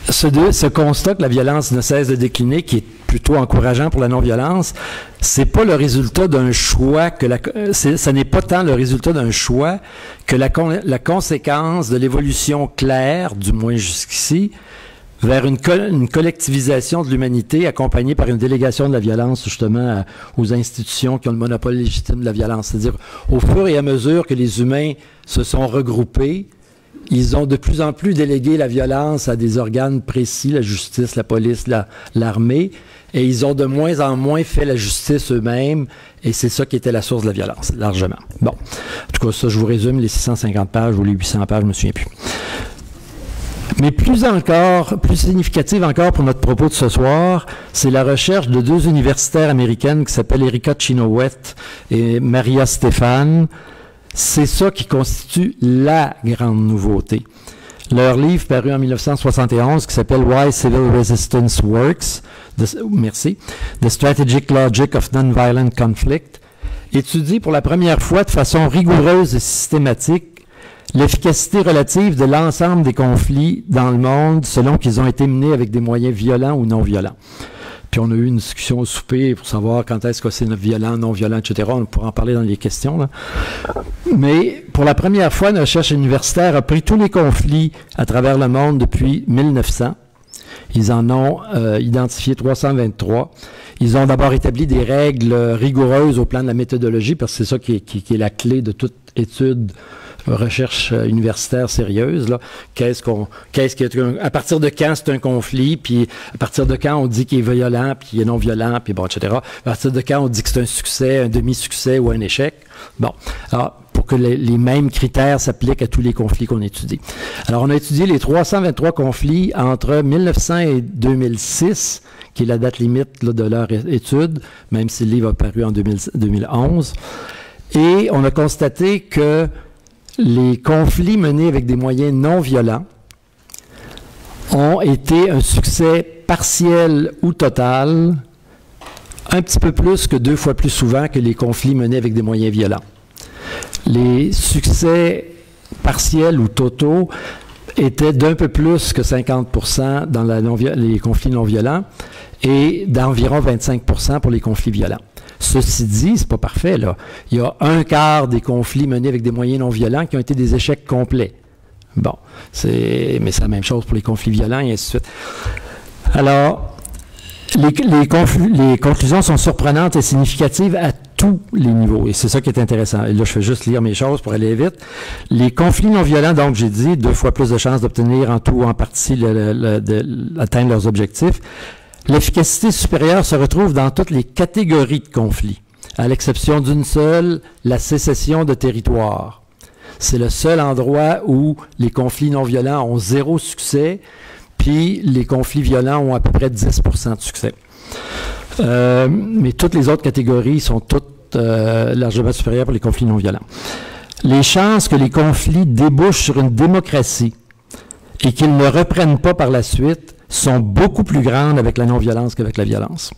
Ce constat que la violence ne cesse de décliner, qui est plutôt encourageant pour la non-violence, c'est pas le résultat d'un choix ça n'est pas tant le résultat d'un choix que la conséquence de l'évolution claire, du moins jusqu'ici, vers une collectivisation de l'humanité accompagnée par une délégation de la violence, justement, aux institutions qui ont le monopole légitime de la violence. C'est-à-dire, au fur et à mesure que les humains se sont regroupés, ils ont de plus en plus délégué la violence à des organes précis, la justice, la police, l'armée, et ils ont de moins en moins fait la justice eux-mêmes, et c'est ça qui était la source de la violence, largement. Bon, en tout cas, ça, je vous résume, les 650 pages ou les 800 pages, je ne me souviens plus. Mais plus significative encore pour notre propos de ce soir, c'est la recherche de 2 universitaires américaines qui s'appellent Erika Chenoweth et Maria Stephan. C'est ça qui constitue la grande nouveauté. Leur livre paru en 1971 qui s'appelle Why Civil Resistance Works, The Strategic Logic of Nonviolent Conflict, étudie pour la première fois de façon rigoureuse et systématique l'efficacité relative de l'ensemble des conflits dans le monde selon qu'ils ont été menés avec des moyens violents ou non violents. Puis on a eu une discussion au souper pour savoir quand est-ce que c'est violent, non violent, etc. On pourra en parler dans les questions, là. Mais pour la première fois, une recherche universitaire a pris tous les conflits à travers le monde depuis 1900. Ils en ont identifié 323. Ils ont d'abord établi des règles rigoureuses au plan de la méthodologie, parce que c'est ça qui est la clé de toute étude recherche universitaire sérieuse, là. À partir de quand c'est un conflit, puis à partir de quand on dit qu'il est violent, puis il est non violent, puis bon, etc. À partir de quand on dit que c'est un succès, un demi-succès ou un échec. Bon. Alors, pour que les mêmes critères s'appliquent à tous les conflits qu'on étudie. Alors, on a étudié les 323 conflits entre 1900 et 2006, qui est la date limite là, de leur étude, même si le livre a paru en 2011. Et on a constaté que les conflits menés avec des moyens non violents ont été un succès partiel ou total un petit peu plus que 2 fois plus souvent que les conflits menés avec des moyens violents. Les succès partiels ou totaux étaient d'un peu plus que 50% dans les conflits non violents et d'environ 25% pour les conflits violents. Ceci dit, c'est pas parfait, là. Il y a un quart des conflits menés avec des moyens non violents qui ont été des échecs complets. Bon, mais c'est la même chose pour les conflits violents et ainsi de suite. Alors, les conclusions sont surprenantes et significatives à tous les niveaux. Et c'est ça qui est intéressant. Et là, je vais juste lire mes choses pour aller vite. Les conflits non violents, donc j'ai dit, 2 fois plus de chances d'obtenir en tout ou en partie d'atteindre leurs objectifs. L'efficacité supérieure se retrouve dans toutes les catégories de conflits, à l'exception d'une seule, la sécession de territoire. C'est le seul endroit où les conflits non violents ont 0 succès, puis les conflits violents ont à peu près 10% de succès. Mais toutes les autres catégories sont toutes largement supérieures pour les conflits non violents. Les chances que les conflits débouchent sur une démocratie et qu'ils ne reprennent pas par la suite sont beaucoup plus grandes avec la non-violence qu'avec la violence.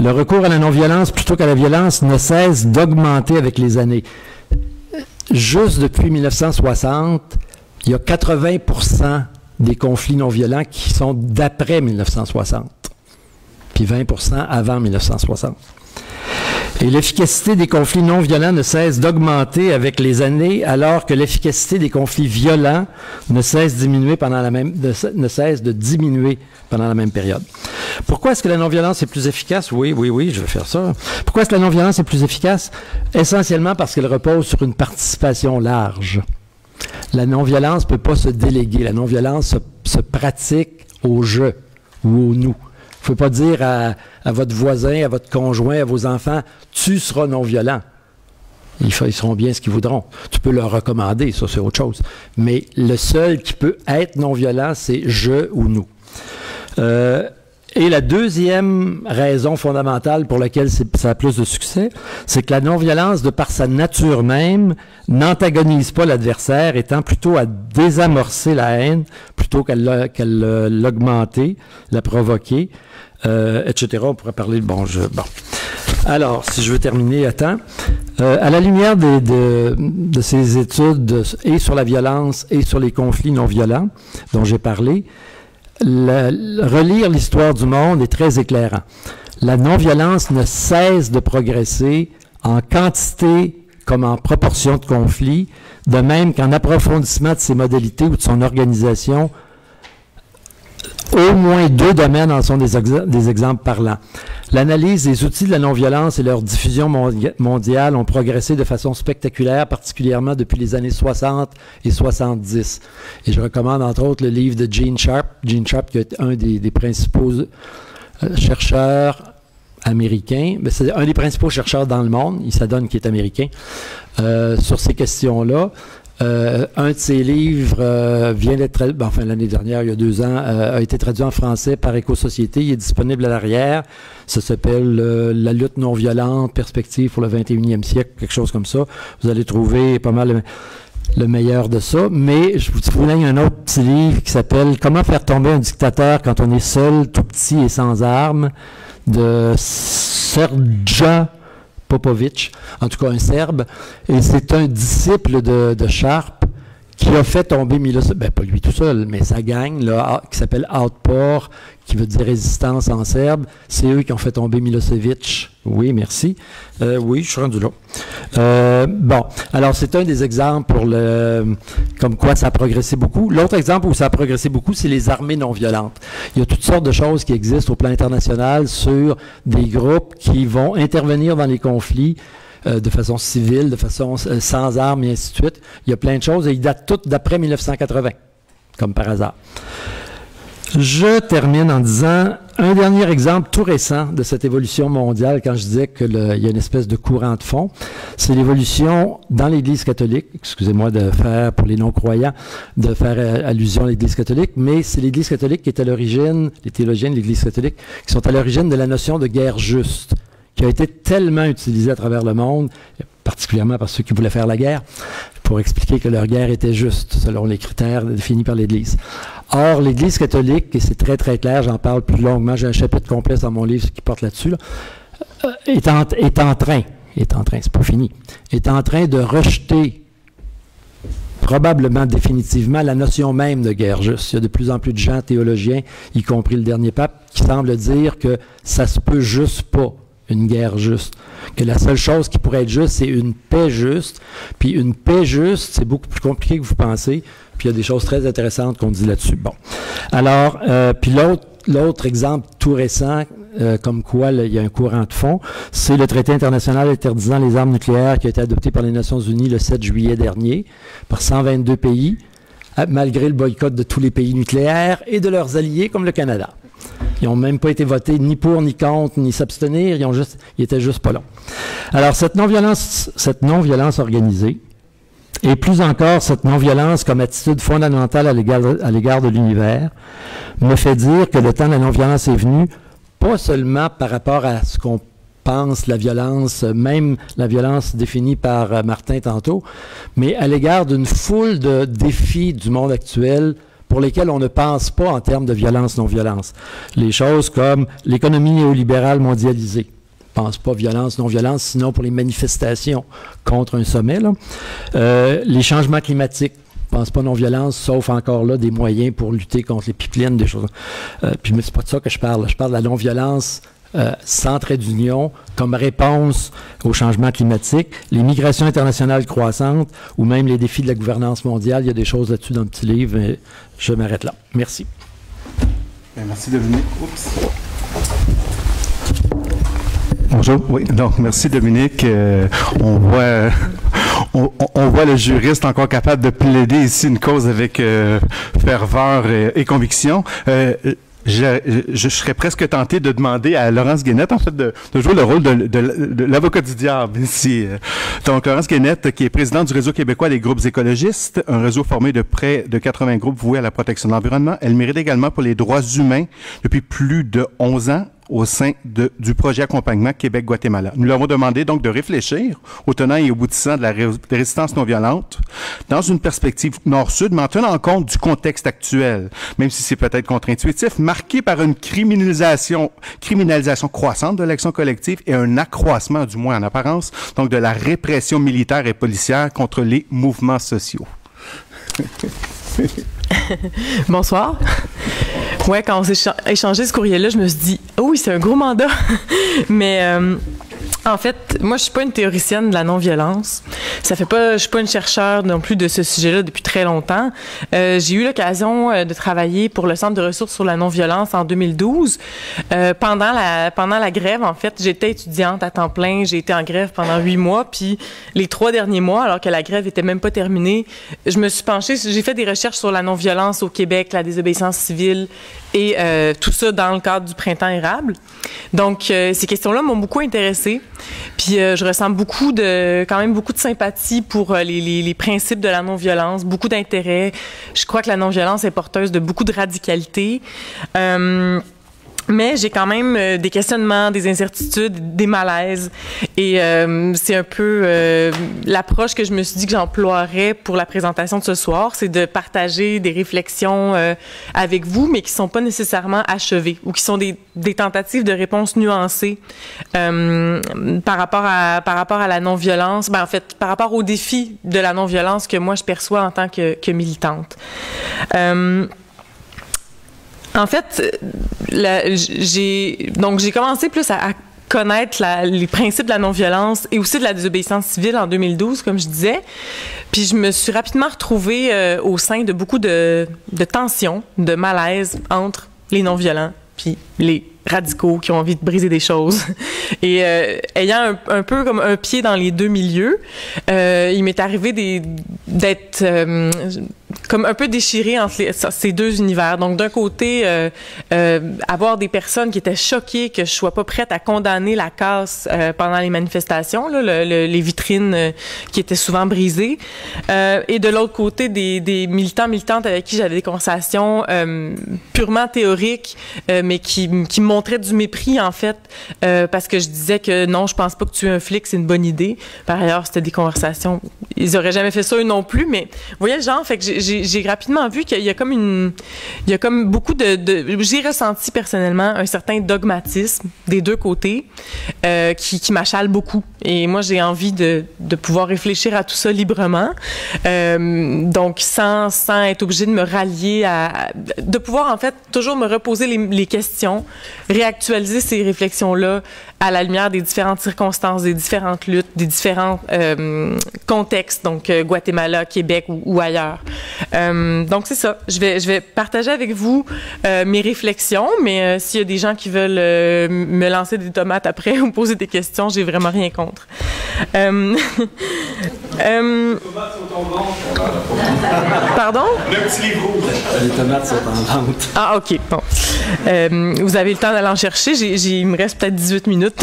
Le recours à la non-violence plutôt qu'à la violence ne cesse d'augmenter avec les années. Juste depuis 1960, il y a 80% des conflits non-violents qui sont d'après 1960, puis 20% avant 1960. Et l'efficacité des conflits non-violents ne cesse d'augmenter avec les années, alors que l'efficacité des conflits violents ne cesse de diminuer pendant la même période. Pourquoi est-ce que la non-violence est plus efficace? Oui, je vais faire ça. Pourquoi est-ce que la non-violence est plus efficace? Essentiellement parce qu'elle repose sur une participation large. La non-violence ne peut pas se déléguer. La non-violence se pratique au je ou au nous. Vous ne pouvez pas dire à votre voisin, à votre conjoint, à vos enfants, « tu seras non-violent ». Ils seront bien ce qu'ils voudront. Tu peux leur recommander, ça c'est autre chose. Mais le seul qui peut être non-violent, c'est « je » ou « nous ». Et la deuxième raison fondamentale pour laquelle ça a plus de succès, c'est que la non-violence, de par sa nature même, n'antagonise pas l'adversaire, étant plutôt à désamorcer la haine plutôt qu'à l'augmenter, la provoquer, etc. On pourrait parler bon. Alors, si je veux terminer à temps, à la lumière de ces études et sur la violence et sur les conflits non violents dont j'ai parlé, relire l'histoire du monde est très éclairant. La non-violence ne cesse de progresser en quantité comme en proportion de conflits, de même qu'en approfondissement de ses modalités ou de son organisation. Au moins 2 domaines en sont des exemples parlants. L'analyse des outils de la non-violence et leur diffusion mondiale ont progressé de façon spectaculaire, particulièrement depuis les années 60 et 70. Et je recommande entre autres le livre de Gene Sharp. Gene Sharp qui est un des principaux chercheurs américains. Mais c'est un des principaux chercheurs dans le monde. Il s'adonne qu'il est américain. Sur ces questions-là. Un de ses livres vient d'être traduit, l'année dernière, il y a 2 ans, a été traduit en français par Éco-Société. Il est disponible à l'arrière. Ça s'appelle La lutte non violente, perspective pour le 21e siècle, quelque chose comme ça. Vous allez trouver pas mal le meilleur de ça. Mais je vous souligne un autre petit livre qui s'appelle Comment faire tomber un dictateur quand on est seul, tout petit et sans armes, de Srđan Popović, en tout cas un Serbe, et c'est un disciple de Sharp qui a fait tomber Milosevic, pas lui tout seul, mais sa gang, là, qui s'appelle Outpour, qui veut dire résistance en serbe, c'est eux qui ont fait tomber Milosevic. Oui, merci. Oui, je suis rendu là. Bon, alors c'est un des exemples comme quoi ça a progressé beaucoup. L'autre exemple où ça a progressé beaucoup, c'est les armées non violentes. Il y a toutes sortes de choses qui existent au plan international sur des groupes qui vont intervenir dans les conflits de façon civile, de façon sans armes et ainsi de suite. Il y a plein de choses et ils datent toutes d'après 1980, comme par hasard. Je termine en disant un dernier exemple tout récent de cette évolution mondiale, quand je disais qu'il y a une espèce de courant de fond, c'est l'évolution dans l'Église catholique, excusez-moi de faire, pour les non-croyants, de faire allusion à l'Église catholique, mais c'est l'Église catholique qui est à l'origine, les théologiens de l'Église catholique, qui sont à l'origine de la notion de guerre juste, qui a été tellement utilisée à travers le monde, particulièrement par ceux qui voulaient faire la guerre, pour expliquer que leur guerre était juste, selon les critères définis par l'Église. Or, l'Église catholique, et c'est très très clair, j'en parle plus longuement, j'ai un chapitre complet dans mon livre qui porte là-dessus, là, est en train, c'est pas fini, est en train de rejeter probablement définitivement la notion même de guerre juste. Il y a de plus en plus de gens, théologiens, y compris le dernier pape, qui semblent dire que ça se peut juste pas, une guerre juste. Que la seule chose qui pourrait être juste, c'est une paix juste. Puis une paix juste, c'est beaucoup plus compliqué que vous pensez. Puis il y a des choses très intéressantes qu'on dit là-dessus. Bon. Alors, puis l'autre exemple tout récent, comme quoi il y a un courant de fond, c'est le traité international interdisant les armes nucléaires qui a été adopté par les Nations unies le 7 juillet dernier par 122 pays, malgré le boycott de tous les pays nucléaires et de leurs alliés comme le Canada. Ils n'ont même pas été votés ni pour, ni contre, ni s'abstenir, ils étaient juste pas là. Alors cette non-violence organisée, et plus encore, cette non-violence comme attitude fondamentale à l'égard de l'univers, me fait dire que le temps de la non-violence est venu, pas seulement par rapport à ce qu'on pense la violence, même la violence définie par Martin tantôt, mais à l'égard d'une foule de défis du monde actuel pour lesquels on ne pense pas en termes de violence-non-violence. Les choses comme l'économie néolibérale mondialisée. On ne pense pas violence, non-violence, sinon pour les manifestations contre un sommet. Là. Les changements climatiques. On ne pense pas non-violence, sauf encore là des moyens pour lutter contre les pipelines, des choses. Puis c'est pas de ça que je parle. Je parle de la non-violence sans trait d'union comme réponse au changement climatique, les migrations internationales croissantes ou même les défis de la gouvernance mondiale. Il y a des choses là-dessus dans le petit livre, mais je m'arrête là. Merci. Merci Dominique. Oups. Bonjour. Oui, donc merci Dominique. On voit le juriste encore capable de plaider ici une cause avec ferveur et conviction. Je serais presque tenté de demander à Laurence Guénette, en fait, de jouer le rôle de l'avocat du diable ici. Donc, Laurence Guénette, qui est présidente du Réseau québécois des groupes écologistes, un réseau formé de près de 80 groupes voués à la protection de l'environnement. Elle milite également pour les droits humains depuis plus de 11 ans au sein du projet accompagnement Québec-Guatemala. Nous leur avons demandé donc de réfléchir aux tenants et aboutissants de la résistance non violente dans une perspective nord-sud, mais en tenant compte du contexte actuel, même si c'est peut-être contre-intuitif, marqué par une criminalisation croissante de l'action collective et un accroissement, du moins en apparence, donc de la répression militaire et policière contre les mouvements sociaux. Bonsoir. Ouais, quand on s'est échangé ce courrier-là, je me suis dit, oh oui, c'est un gros mandat. Mais en fait, moi, je suis pas une théoricienne de la non-violence. Je suis pas une chercheure non plus de ce sujet-là depuis très longtemps. J'ai eu l'occasion de travailler pour le Centre de ressources sur la non-violence en 2012. Pendant la grève, en fait, j'étais étudiante à temps plein. J'ai été en grève pendant 8 mois. Puis les 3 derniers mois, alors que la grève était même pas terminée, je me suis penchée, j'ai fait des recherches sur la non-violence au Québec, la désobéissance civile et tout ça dans le cadre du Printemps érable. Donc, ces questions-là m'ont beaucoup intéressée. Puis, je ressens quand même beaucoup de sympathie pour les principes de la non-violence, beaucoup d'intérêt. Je crois que la non-violence est porteuse de beaucoup de radicalité. Mais j'ai quand même des questionnements, des incertitudes, des malaises. Et c'est un peu l'approche que je me suis dit que j'emploierais pour la présentation de ce soir, c'est de partager des réflexions avec vous, mais qui sont pas nécessairement achevées ou qui sont des tentatives de réponse nuancées par rapport à la non-violence. Ben, en fait, par rapport aux défis de la non-violence que moi je perçois en tant que militante. En fait, j'ai commencé plus à connaître les principes de la non-violence et aussi de la désobéissance civile en 2012, comme je disais. Puis je me suis rapidement retrouvée au sein de beaucoup de tensions, de malaise entre les non-violents puis les radicaux qui ont envie de briser des choses. Et ayant un peu comme un pied dans les deux milieux, il m'est arrivé d'être comme un peu déchirée entre ces deux univers. Donc, d'un côté, avoir des personnes qui étaient choquées que je sois pas prête à condamner la casse pendant les manifestations, là, les vitrines qui étaient souvent brisées. Et de l'autre côté, des militantes avec qui j'avais des conversations purement théoriques, mais qui montraient du mépris, en fait, parce que je disais que non, je pense pas que tuer un flic, c'est une bonne idée. Par ailleurs, c'était des conversations... Ils auraient jamais fait ça, eux non plus, mais vous voyez le genre, fait que j'ai rapidement vu qu'il y a comme beaucoup j'ai ressenti personnellement un certain dogmatisme des deux côtés qui m'achale beaucoup. Et moi, j'ai envie de pouvoir réfléchir à tout ça librement, donc sans être obligé de me rallier de pouvoir en fait toujours me reposer les questions, réactualiser ces réflexions-là à la lumière des différentes circonstances, des différentes luttes, des différents contextes, donc Guatemala, Québec ou ailleurs. Donc c'est ça. Je vais partager avec vous mes réflexions, mais s'il y a des gens qui veulent me lancer des tomates après ou poser des questions, j'ai vraiment rien contre. Pardon? Le petit livre rouge. Les tomates sont en vente. Ah, OK. Bon. Vous avez le temps d'aller en chercher. Il me reste peut-être 18 minutes.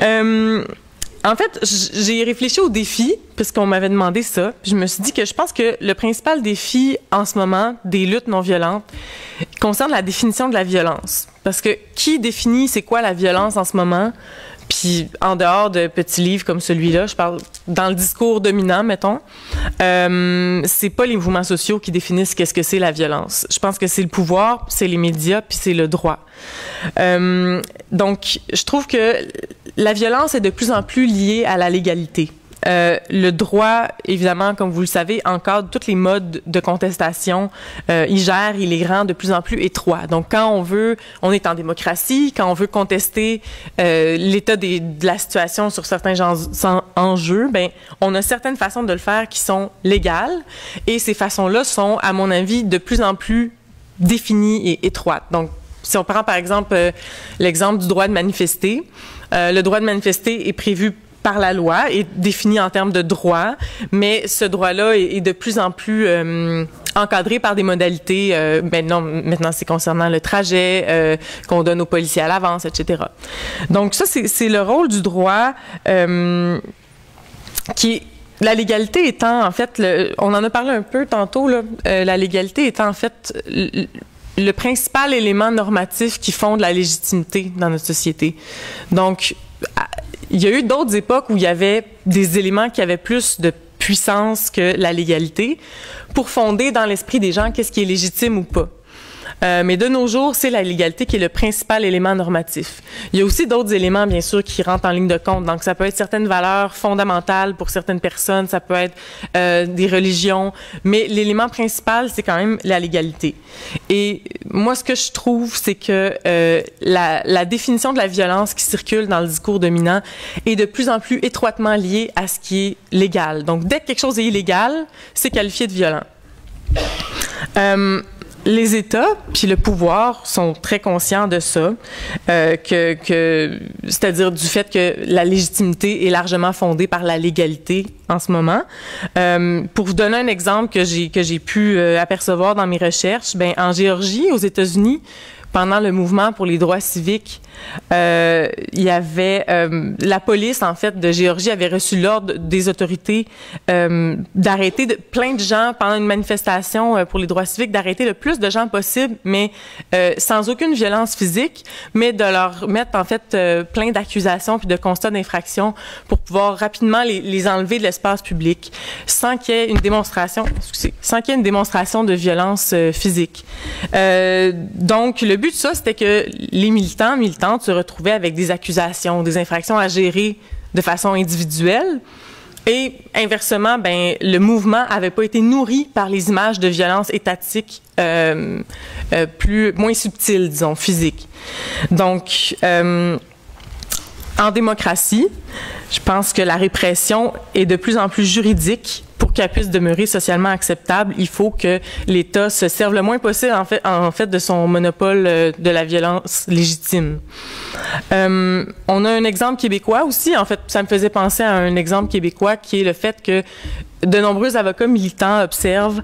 En fait, j'ai réfléchi au défi, parce qu'on m'avait demandé ça. Puis je me suis dit que je pense que le principal défi en ce moment des luttes non violentes concerne la définition de la violence. Parce que qui définit c'est quoi la violence en ce moment? Puis en dehors de petits livres comme celui-là, je parle dans le discours dominant, mettons, c'est pas les mouvements sociaux qui définissent qu'est-ce que c'est la violence. Je pense que c'est le pouvoir, c'est les médias, puis c'est le droit. Donc, je trouve que la violence est de plus en plus liée à la légalité. Le droit, évidemment, comme vous le savez, encadre tous les modes de contestation. Il les rend de plus en plus étroits. Donc, quand on est en démocratie, quand on veut contester l'état de la situation sur certains enjeux, ben, on a certaines façons de le faire qui sont légales, et ces façons-là sont, à mon avis, de plus en plus définies et étroites. Donc, si on prend par exemple l'exemple du droit de manifester, le droit de manifester est prévu par la loi, est défini en termes de droit, mais ce droit-là est de plus en plus encadré par des modalités. Maintenant, c'est concernant le trajet qu'on donne aux policiers à l'avance, etc. Donc ça, c'est le rôle du droit la légalité étant, en fait, on en a parlé un peu tantôt, là, la légalité étant, en fait, le principal élément normatif qui fonde la légitimité dans notre société. Donc, il y a eu d'autres époques où il y avait des éléments qui avaient plus de puissance que la légalité pour fonder dans l'esprit des gens qu'est-ce qui est légitime ou pas. Mais de nos jours, c'est la légalité qui est le principal élément normatif. Il y a aussi d'autres éléments, bien sûr, qui rentrent en ligne de compte. Donc, ça peut être certaines valeurs fondamentales pour certaines personnes, ça peut être des religions, mais l'élément principal, c'est quand même la légalité. Et moi, ce que je trouve, c'est que la définition de la violence qui circule dans le discours dominant est de plus en plus étroitement liée à ce qui est légal. Donc, dès que quelque chose est illégal, c'est qualifié de violent. Les États puis le pouvoir sont très conscients de ça, c'est-à-dire du fait que la légitimité est largement fondée par la légalité en ce moment. Pour vous donner un exemple que j'ai pu apercevoir dans mes recherches, ben en Géorgie, aux États-Unis, pendant le mouvement pour les droits civiques, il y avait la police en fait de Géorgie avait reçu l'ordre des autorités d'arrêter plein de gens pendant une manifestation pour les droits civiques, d'arrêter le plus de gens possible, mais sans aucune violence physique, mais de leur mettre en fait plein d'accusations puis de constats d'infraction pour pouvoir rapidement les enlever de l'espace public sans qu'il y ait une démonstration de violence physique. Donc le but de ça, c'était que les militantes se retrouvaient avec des accusations, des infractions à gérer de façon individuelle. Et inversement, ben, le mouvement n'avait pas été nourri par les images de violence étatique moins subtiles, disons, physiques. Donc, en démocratie, je pense que la répression est de plus en plus juridique. Pour qu'elle puisse demeurer socialement acceptable, il faut que l'État se serve le moins possible en fait de son monopole de la violence légitime. On a un exemple québécois aussi. En fait, ça me faisait penser à un exemple québécois qui est le fait que de nombreux avocats militants observent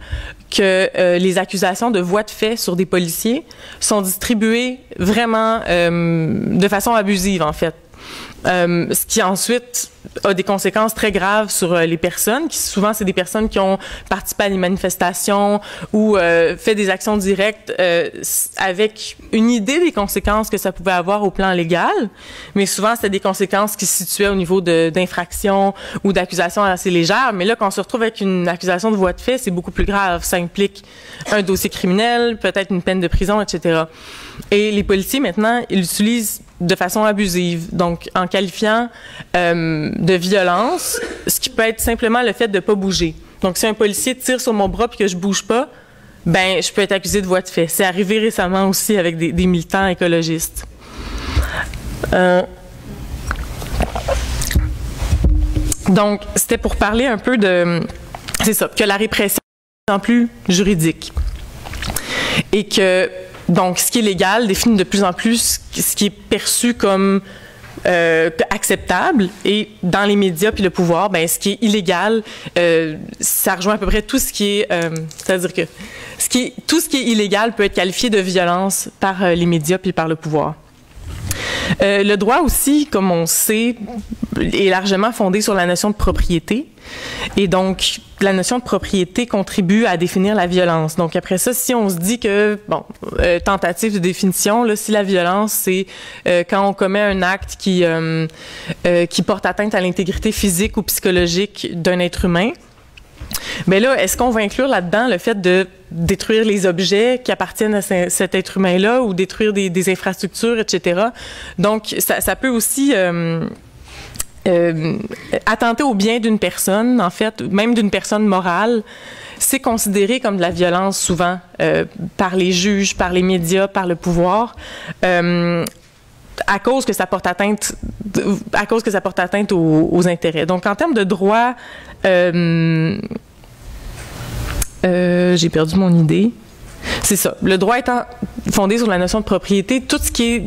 que les accusations de voies de fait sur des policiers sont distribuées vraiment de façon abusive, en fait. ce qui ensuite a des conséquences très graves sur les personnes, qui souvent c'est des personnes qui ont participé à des manifestations ou fait des actions directes avec une idée des conséquences que ça pouvait avoir au plan légal, mais souvent c'était des conséquences qui se situaient au niveau d'infractions ou d'accusations assez légères, mais là quand on se retrouve avec une accusation de voie de fait, c'est beaucoup plus grave, ça implique un dossier criminel, peut-être une peine de prison, etc. Et les policiers maintenant, ils l'utilisent de façon abusive, donc en qualifiant de violence, ce qui peut être simplement le fait de pas bouger. Donc si un policier tire sur mon bras puis que je bouge pas, ben je peux être accusé de voie de fait. C'est arrivé récemment aussi avec des militants écologistes. Donc c'était pour parler un peu de, c'est ça, que la répression est de plus en plus juridique et que donc, ce qui est légal définit de plus en plus ce qui est perçu comme acceptable, et dans les médias puis le pouvoir, ben ce qui est illégal, ça rejoint à peu près tout ce qui est, c'est-à-dire que tout ce qui est illégal peut être qualifié de violence par les médias puis par le pouvoir. Le droit aussi, comme on sait, est largement fondé sur la notion de propriété. Et donc, la notion de propriété contribue à définir la violence. Donc, après ça, si on se dit que, tentative de définition, là, si la violence, c'est quand on commet un acte qui porte atteinte à l'intégrité physique ou psychologique d'un être humain, mais là, est-ce qu'on va inclure là-dedans le fait de détruire les objets qui appartiennent à cet être humain-là ou détruire des infrastructures, etc. Donc, ça peut aussi attenter au bien d'une personne, en fait, même d'une personne morale. C'est considéré comme de la violence souvent par les juges, par les médias, par le pouvoir. À cause que ça porte atteinte aux intérêts. Donc, en termes de droit, j'ai perdu mon idée. C'est ça. Le droit étant fondé sur la notion de propriété, tout ce qui est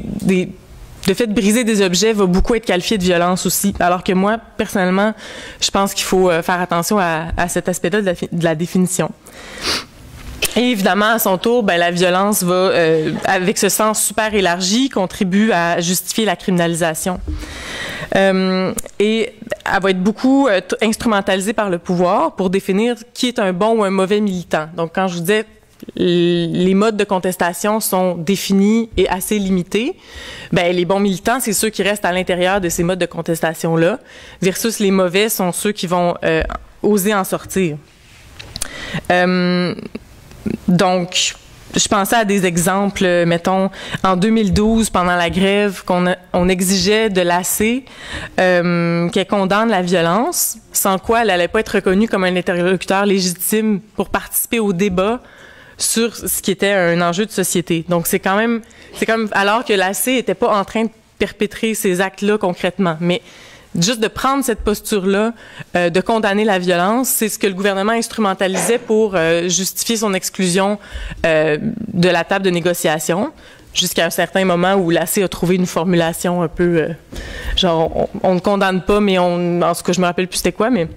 le fait de briser des objets va beaucoup être qualifié de violence aussi. Alors que moi, personnellement, je pense qu'il faut faire attention à cet aspect-là de la définition. Et évidemment, à son tour, ben, la violence va, avec ce sens super élargi, contribue à justifier la criminalisation. Et elle va être beaucoup instrumentalisée par le pouvoir pour définir qui est un bon ou un mauvais militant. Donc, quand je vous disais, les modes de contestation sont définis et assez limités, ben, les bons militants, c'est ceux qui restent à l'intérieur de ces modes de contestation-là, versus les mauvais sont ceux qui vont oser en sortir. Donc, je pensais à des exemples, mettons, en 2012, pendant la grève, on exigeait de l'AC qu'elle condamne la violence, sans quoi elle n'allait pas être reconnue comme un interlocuteur légitime pour participer au débat sur ce qui était un enjeu de société. Donc, c'est quand même, alors que l'AC n'était pas en train de perpétrer ces actes-là concrètement, mais juste de prendre cette posture-là, de condamner la violence, c'est ce que le gouvernement instrumentalisait pour justifier son exclusion de la table de négociation, jusqu'à un certain moment où l'AC a trouvé une formulation un peu genre on ne condamne pas, mais en tout cas je me rappelle plus c'était quoi, mais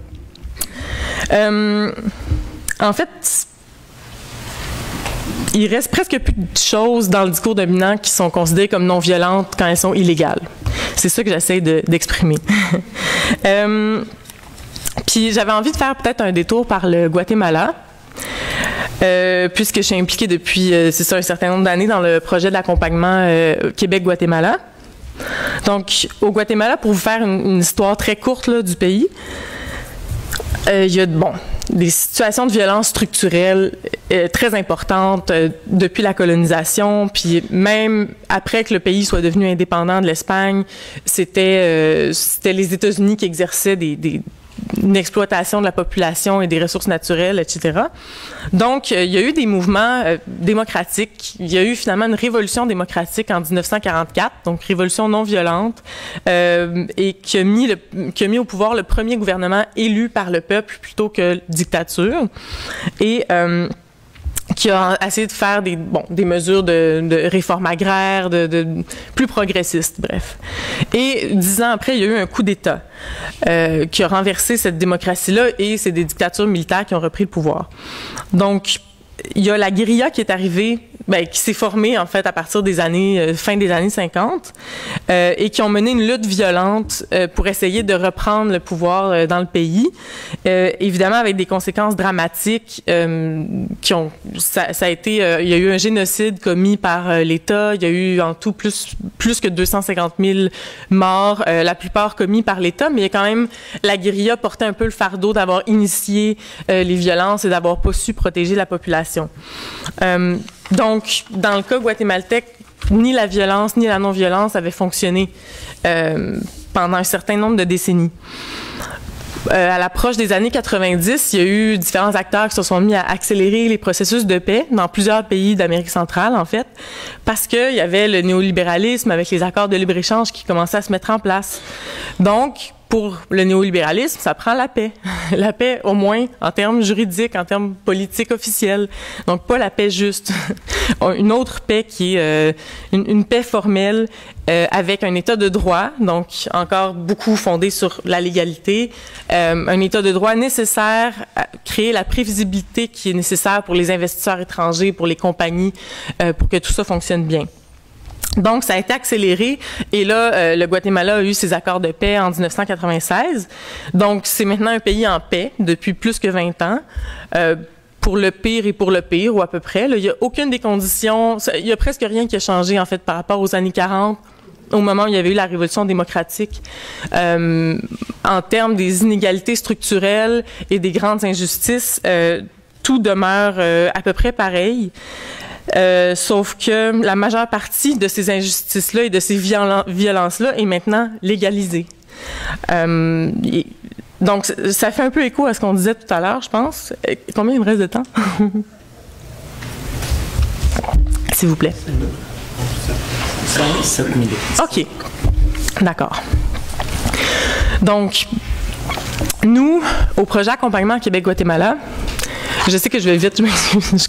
en fait il reste presque plus de choses dans le discours dominant qui sont considérées comme non violentes quand elles sont illégales. C'est ça que j'essaie d'exprimer. Puis j'avais envie de faire peut-être un détour par le Guatemala, puisque je suis impliquée depuis, c'est ça, un certain nombre d'années dans le projet d'accompagnement Québec-Guatemala. Donc, au Guatemala, pour vous faire une histoire très courte là, du pays, il y a, des situations de violence structurelle très importantes depuis la colonisation, puis même après que le pays soit devenu indépendant de l'Espagne, c'était les États-Unis qui exerçaient une exploitation de la population et des ressources naturelles, etc. Donc, il y a eu des mouvements démocratiques. Il y a eu finalement une révolution démocratique en 1944, donc révolution non violente, et qui a mis au pouvoir le premier gouvernement élu par le peuple plutôt que dictature. Et qui a essayé de faire des mesures de réforme agraire, de plus progressistes, bref. Et 10 ans après, il y a eu un coup d'État qui a renversé cette démocratie-là et c'est des dictatures militaires qui ont repris le pouvoir. Donc, il y a la guérilla qui est arrivée qui s'est formé en fait à partir des années fin des années 50 et qui ont mené une lutte violente pour essayer de reprendre le pouvoir dans le pays, évidemment avec des conséquences dramatiques ça a été il y a eu un génocide commis par l'État, il y a eu en tout plus que 250 000 morts, la plupart commis par l'État, mais il y a quand même la guérilla portait un peu le fardeau d'avoir initié les violences et d'avoir pas su protéger la population. Donc, dans le cas guatémaltèque, ni la violence ni la non-violence avaient fonctionné pendant un certain nombre de décennies. À l'approche des années 90, il y a eu différents acteurs qui se sont mis à accélérer les processus de paix dans plusieurs pays d'Amérique centrale, en fait, parce qu'il y avait le néolibéralisme avec les accords de libre-échange qui commençaient à se mettre en place. Donc, pour le néolibéralisme, ça prend la paix. La paix, au moins, en termes juridiques, en termes politiques officiels. Donc, pas la paix juste. Une autre paix qui est une paix formelle avec un état de droit, donc encore beaucoup fondé sur la légalité, un état de droit nécessaire à créer la prévisibilité qui est nécessaire pour les investisseurs étrangers, pour les compagnies, pour que tout ça fonctionne bien. Donc, ça a été accéléré et là, le Guatemala a eu ses accords de paix en 1996. Donc, c'est maintenant un pays en paix depuis plus que 20 ans, pour le pire et pour le pire, ou à peu près. Là, il n'y a aucune des conditions, il y a presque rien qui a changé, en fait, par rapport aux années 40, au moment où il y avait eu la révolution démocratique. En termes des inégalités structurelles et des grandes injustices, tout demeure à peu près pareil. Sauf que la majeure partie de ces injustices-là et de ces violences-là est maintenant légalisée. Donc, ça fait un peu écho à ce qu'on disait tout à l'heure, je pense. Combien il me reste de temps? S'il vous plaît. 7 minutes. OK. D'accord. Donc, nous, au projet Accompagnement Québec-Guatemala, je sais que je vais vite, je m'excuse,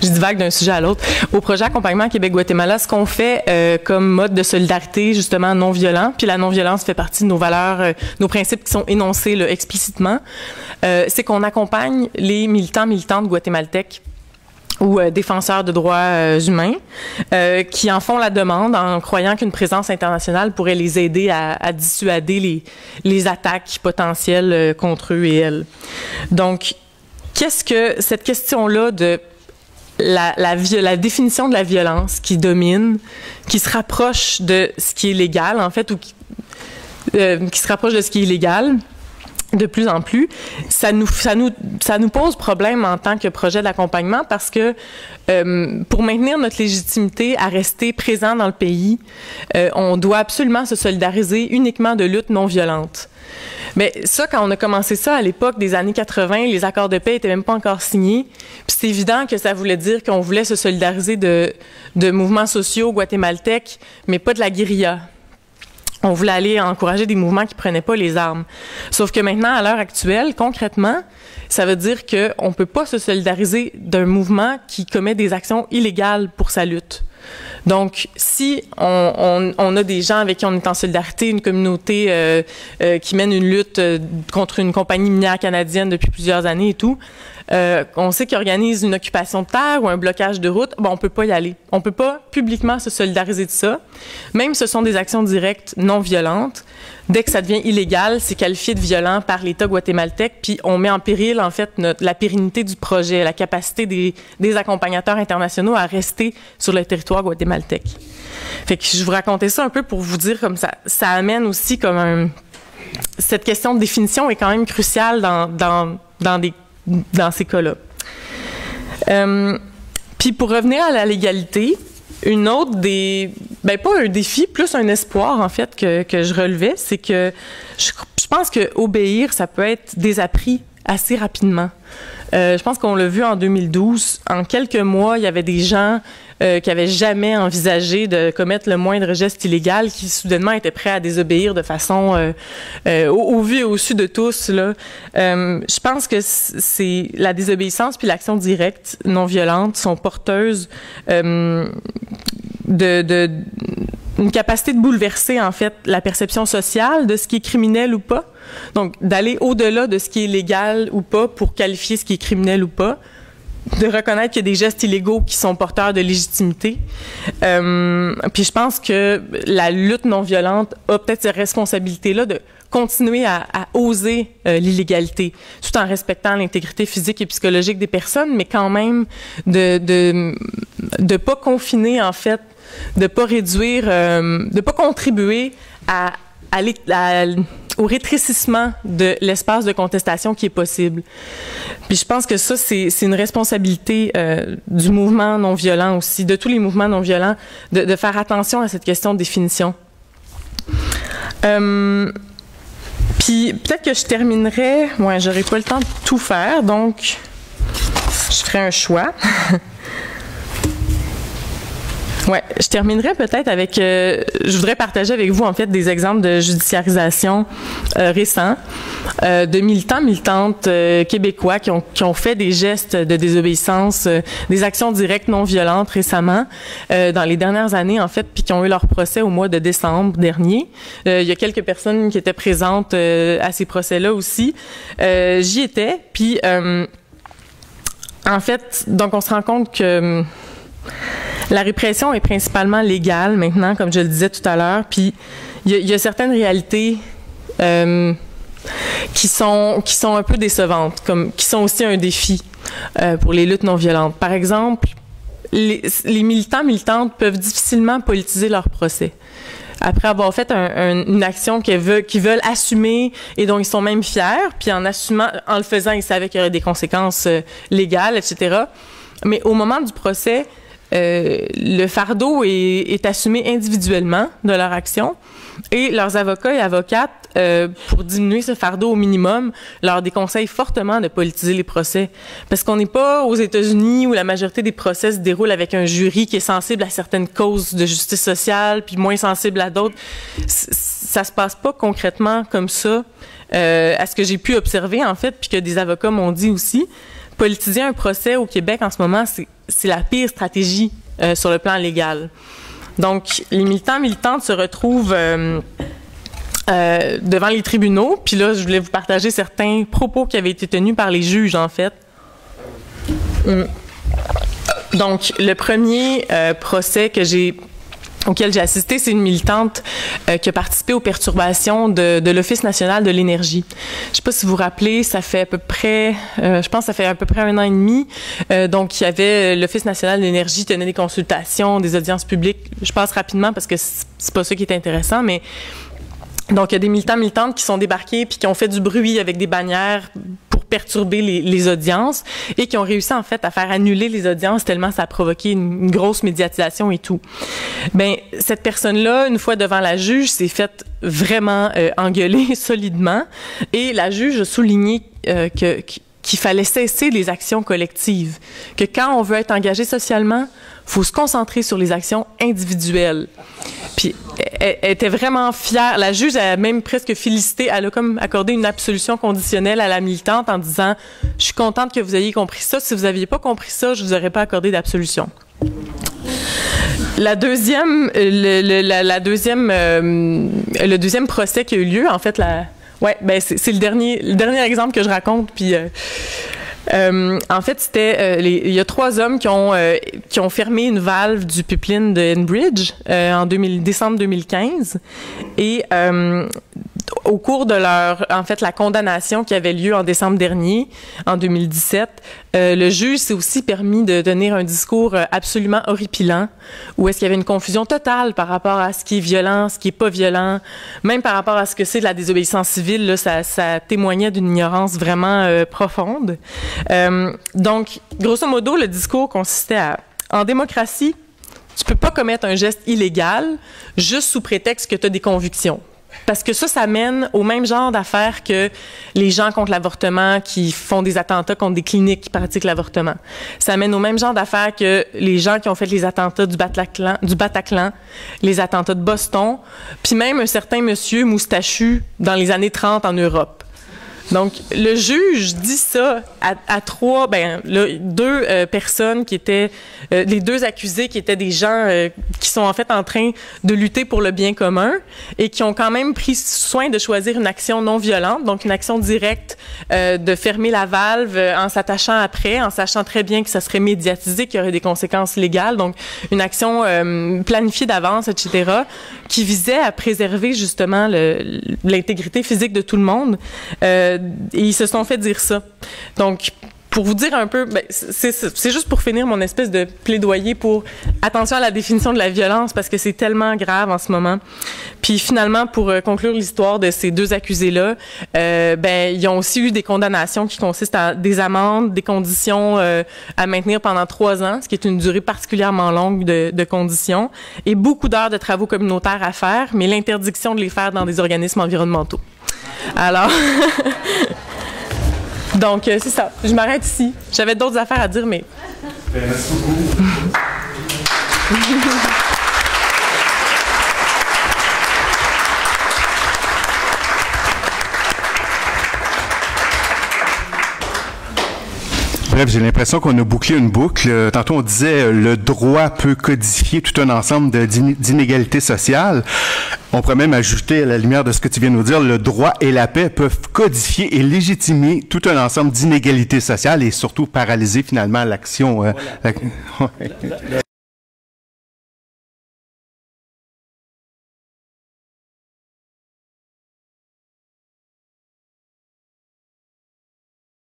je divague d'un sujet à l'autre. Au projet Accompagnement Québec-Guatemala, ce qu'on fait comme mode de solidarité, justement, non-violent, puis la non-violence fait partie de nos valeurs, nos principes qui sont énoncés là, explicitement, c'est qu'on accompagne les militantes guatémaltèques ou défenseurs de droits humains qui en font la demande en croyant qu'une présence internationale pourrait les aider à dissuader les attaques potentielles contre eux et elles. Donc, qu'est-ce que cette question-là de la définition de la violence qui domine, qui se rapproche de ce qui est légal, en fait, ou qui se rapproche de ce qui est illégal de plus en plus, ça nous pose problème en tant que projet d'accompagnement parce que pour maintenir notre légitimité à rester présent dans le pays, on doit absolument se solidariser uniquement de luttes non violentes. Mais ça, quand on a commencé ça à l'époque des années 80, les accords de paix étaient même pas encore signés. Puis c'est évident que ça voulait dire qu'on voulait se solidariser de mouvements sociaux guatémaltèques, mais pas de la guérilla. On voulait aller encourager des mouvements qui prenaient pas les armes. Sauf que maintenant, à l'heure actuelle, concrètement, ça veut dire qu'on peut pas se solidariser d'un mouvement qui commet des actions illégales pour sa lutte. Donc, si on a des gens avec qui on est en solidarité, une communauté qui mène une lutte contre une compagnie minière canadienne depuis plusieurs années et tout, on sait qu'ils organisent une occupation de terre ou un blocage de route, bon, on peut pas y aller. On peut pas publiquement se solidariser de ça. Même si ce sont des actions directes non violentes, dès que ça devient illégal, c'est qualifié de violent par l'État guatémaltèque, puis on met en péril, en fait, la pérennité du projet, la capacité des accompagnateurs internationaux à rester sur le territoire guatémaltèque. Fait que je vous racontais ça un peu pour vous dire comme ça amène aussi comme cette question de définition est quand même cruciale dans ces cas-là. Puis pour revenir à la légalité, une autre pas un défi, plus un espoir en fait que je relevais, c'est que je pense que obéir, ça peut être désappris assez rapidement. Je pense qu'on l'a vu en 2012. En quelques mois, il y avait des gens qui avaient jamais envisagé de commettre le moindre geste illégal, qui soudainement étaient prêts à désobéir de façon au vu et au su de tous. Là. Je pense que c'est la désobéissance puis l'action directe non violente sont porteuses une capacité de bouleverser, en fait, la perception sociale de ce qui est criminel ou pas. Donc, d'aller au-delà de ce qui est légal ou pas pour qualifier ce qui est criminel ou pas. de reconnaître qu'il y a des gestes illégaux qui sont porteurs de légitimité. Puis je pense que la lutte non violente a peut-être cette responsabilité-là de continuer à oser l'illégalité, tout en respectant l'intégrité physique et psychologique des personnes, mais quand même de pas confiner, en fait, de pas réduire, de pas contribuer au rétrécissement de l'espace de contestation qui est possible. Puis je pense que ça, c'est une responsabilité du mouvement non violent aussi, de tous les mouvements non violents, de faire attention à cette question de définition. Puis peut-être que je terminerai, j'aurai pas le temps de tout faire, donc je ferai un choix. Je terminerai peut-être avec, je voudrais partager avec vous en fait des exemples de judiciarisation récents de militantes québécois qui ont fait des gestes de désobéissance, des actions directes non violentes récemment dans les dernières années en fait, puis qui ont eu leur procès au mois de décembre dernier. Il y a quelques personnes qui étaient présentes à ces procès-là aussi. J'y étais, puis en fait, donc on se rend compte que la répression est principalement légale maintenant, comme je le disais tout à l'heure, puis il y a certaines réalités qui sont un peu décevantes, qui sont aussi un défi pour les luttes non violentes. Par exemple, les militantes peuvent difficilement politiser leur procès. Après avoir fait une action qu'ils veulent assumer et dont ils sont même fiers, puis en le faisant, ils savaient qu'il y aurait des conséquences légales, etc. Mais au moment du procès, le fardeau est assumé individuellement de leur action et leurs avocats et avocates, pour diminuer ce fardeau au minimum, leur déconseillent fortement de politiser les procès. Parce qu'on n'est pas aux États-Unis où la majorité des procès se déroulent avec un jury qui est sensible à certaines causes de justice sociale puis moins sensible à d'autres. Ça se passe pas concrètement comme ça, à ce que j'ai pu observer en fait, puis que des avocats m'ont dit aussi. Politiser un procès au Québec en ce moment, c'est la pire stratégie sur le plan légal. Donc, les militantes se retrouvent devant les tribunaux. Puis là, je voulais vous partager certains propos qui avaient été tenus par les juges, en fait. Donc, le premier procès auquel j'ai assisté, c'est une militante qui a participé aux perturbations de l'Office national de l'énergie. Je ne sais pas si vous vous rappelez, ça fait à peu près, je pense que ça fait à peu près 1 an et demi. Donc, il y avait l'Office national de l'énergie tenait des consultations, des audiences publiques. Je passe rapidement parce que c'est pas ça qui est intéressant, mais donc il y a des militantes qui sont débarqués puis qui ont fait du bruit avec des bannières pour perturber les audiences et qui ont réussi en fait à faire annuler les audiences tellement ça a provoqué une grosse médiatisation et tout. Ben cette personne-là, une fois devant la juge, s'est faite vraiment engueuler solidement et la juge a souligné qu'il fallait cesser les actions collectives, que quand on veut être engagé socialement, faut se concentrer sur les actions individuelles. Puis elle était vraiment fière. La juge a même presque félicité. Elle a comme accordé une absolution conditionnelle à la militante en disant « Je suis contente que vous ayez compris ça. Si vous n'aviez pas compris ça, je vous aurais pas accordé d'absolution. » Le deuxième procès qui a eu lieu, en fait, c'est le dernier exemple que je raconte. Puis en fait, c'était il y a 3 hommes qui ont fermé une valve du pipeline de Enbridge en décembre 2015 et au cours de la condamnation qui avait lieu en décembre dernier, en 2017, le juge s'est aussi permis de tenir un discours absolument horripilant où est-ce qu'il y avait une confusion totale par rapport à ce qui est violent, ce qui est pas violent, même par rapport à ce que c'est de la désobéissance civile, là, ça témoignait d'une ignorance vraiment profonde. Donc, grosso modo, le discours consistait en démocratie, tu peux pas commettre un geste illégal juste sous prétexte que tu as des convictions. Parce que ça mène au même genre d'affaires que les gens contre l'avortement qui font des attentats contre des cliniques qui pratiquent l'avortement. Ça mène au même genre d'affaires que les gens qui ont fait les attentats du Bataclan, les attentats de Boston, puis même un certain monsieur moustachu dans les années 30 en Europe. Donc, le juge dit ça à deux personnes qui étaient, les deux accusés qui étaient des gens qui sont en fait en train de lutter pour le bien commun et qui ont quand même pris soin de choisir une action non violente, donc une action directe de fermer la valve en s'attachant après, en sachant très bien que ça serait médiatisé, qu'il y aurait des conséquences légales, donc une action planifiée d'avance, etc., qui visait à préserver justement l'intégrité physique de tout le monde. Et ils se sont fait dire ça. Donc, pour vous dire un peu, c'est juste pour finir mon espèce de plaidoyer pour attention à la définition de la violence parce que c'est tellement grave en ce moment. Puis finalement, pour conclure l'histoire de ces deux accusés-là, ils ont aussi eu des condamnations qui consistent à des amendes, des conditions à maintenir pendant 3 ans, ce qui est une durée particulièrement longue de conditions, et beaucoup d'heures de travaux communautaires à faire, mais l'interdiction de les faire dans des organismes environnementaux. Alors... Donc, c'est ça. Je m'arrête ici. J'avais d'autres affaires à dire, mais... Merci beaucoup. Bref, j'ai l'impression qu'on a bouclé une boucle. Tantôt, on disait le droit peut codifier tout un ensemble d'inégalités sociales. On pourrait même ajouter, à la lumière de ce que tu viens de nous dire, le droit et la paix peuvent codifier et légitimer tout un ensemble d'inégalités sociales et surtout paralyser finalement l'action.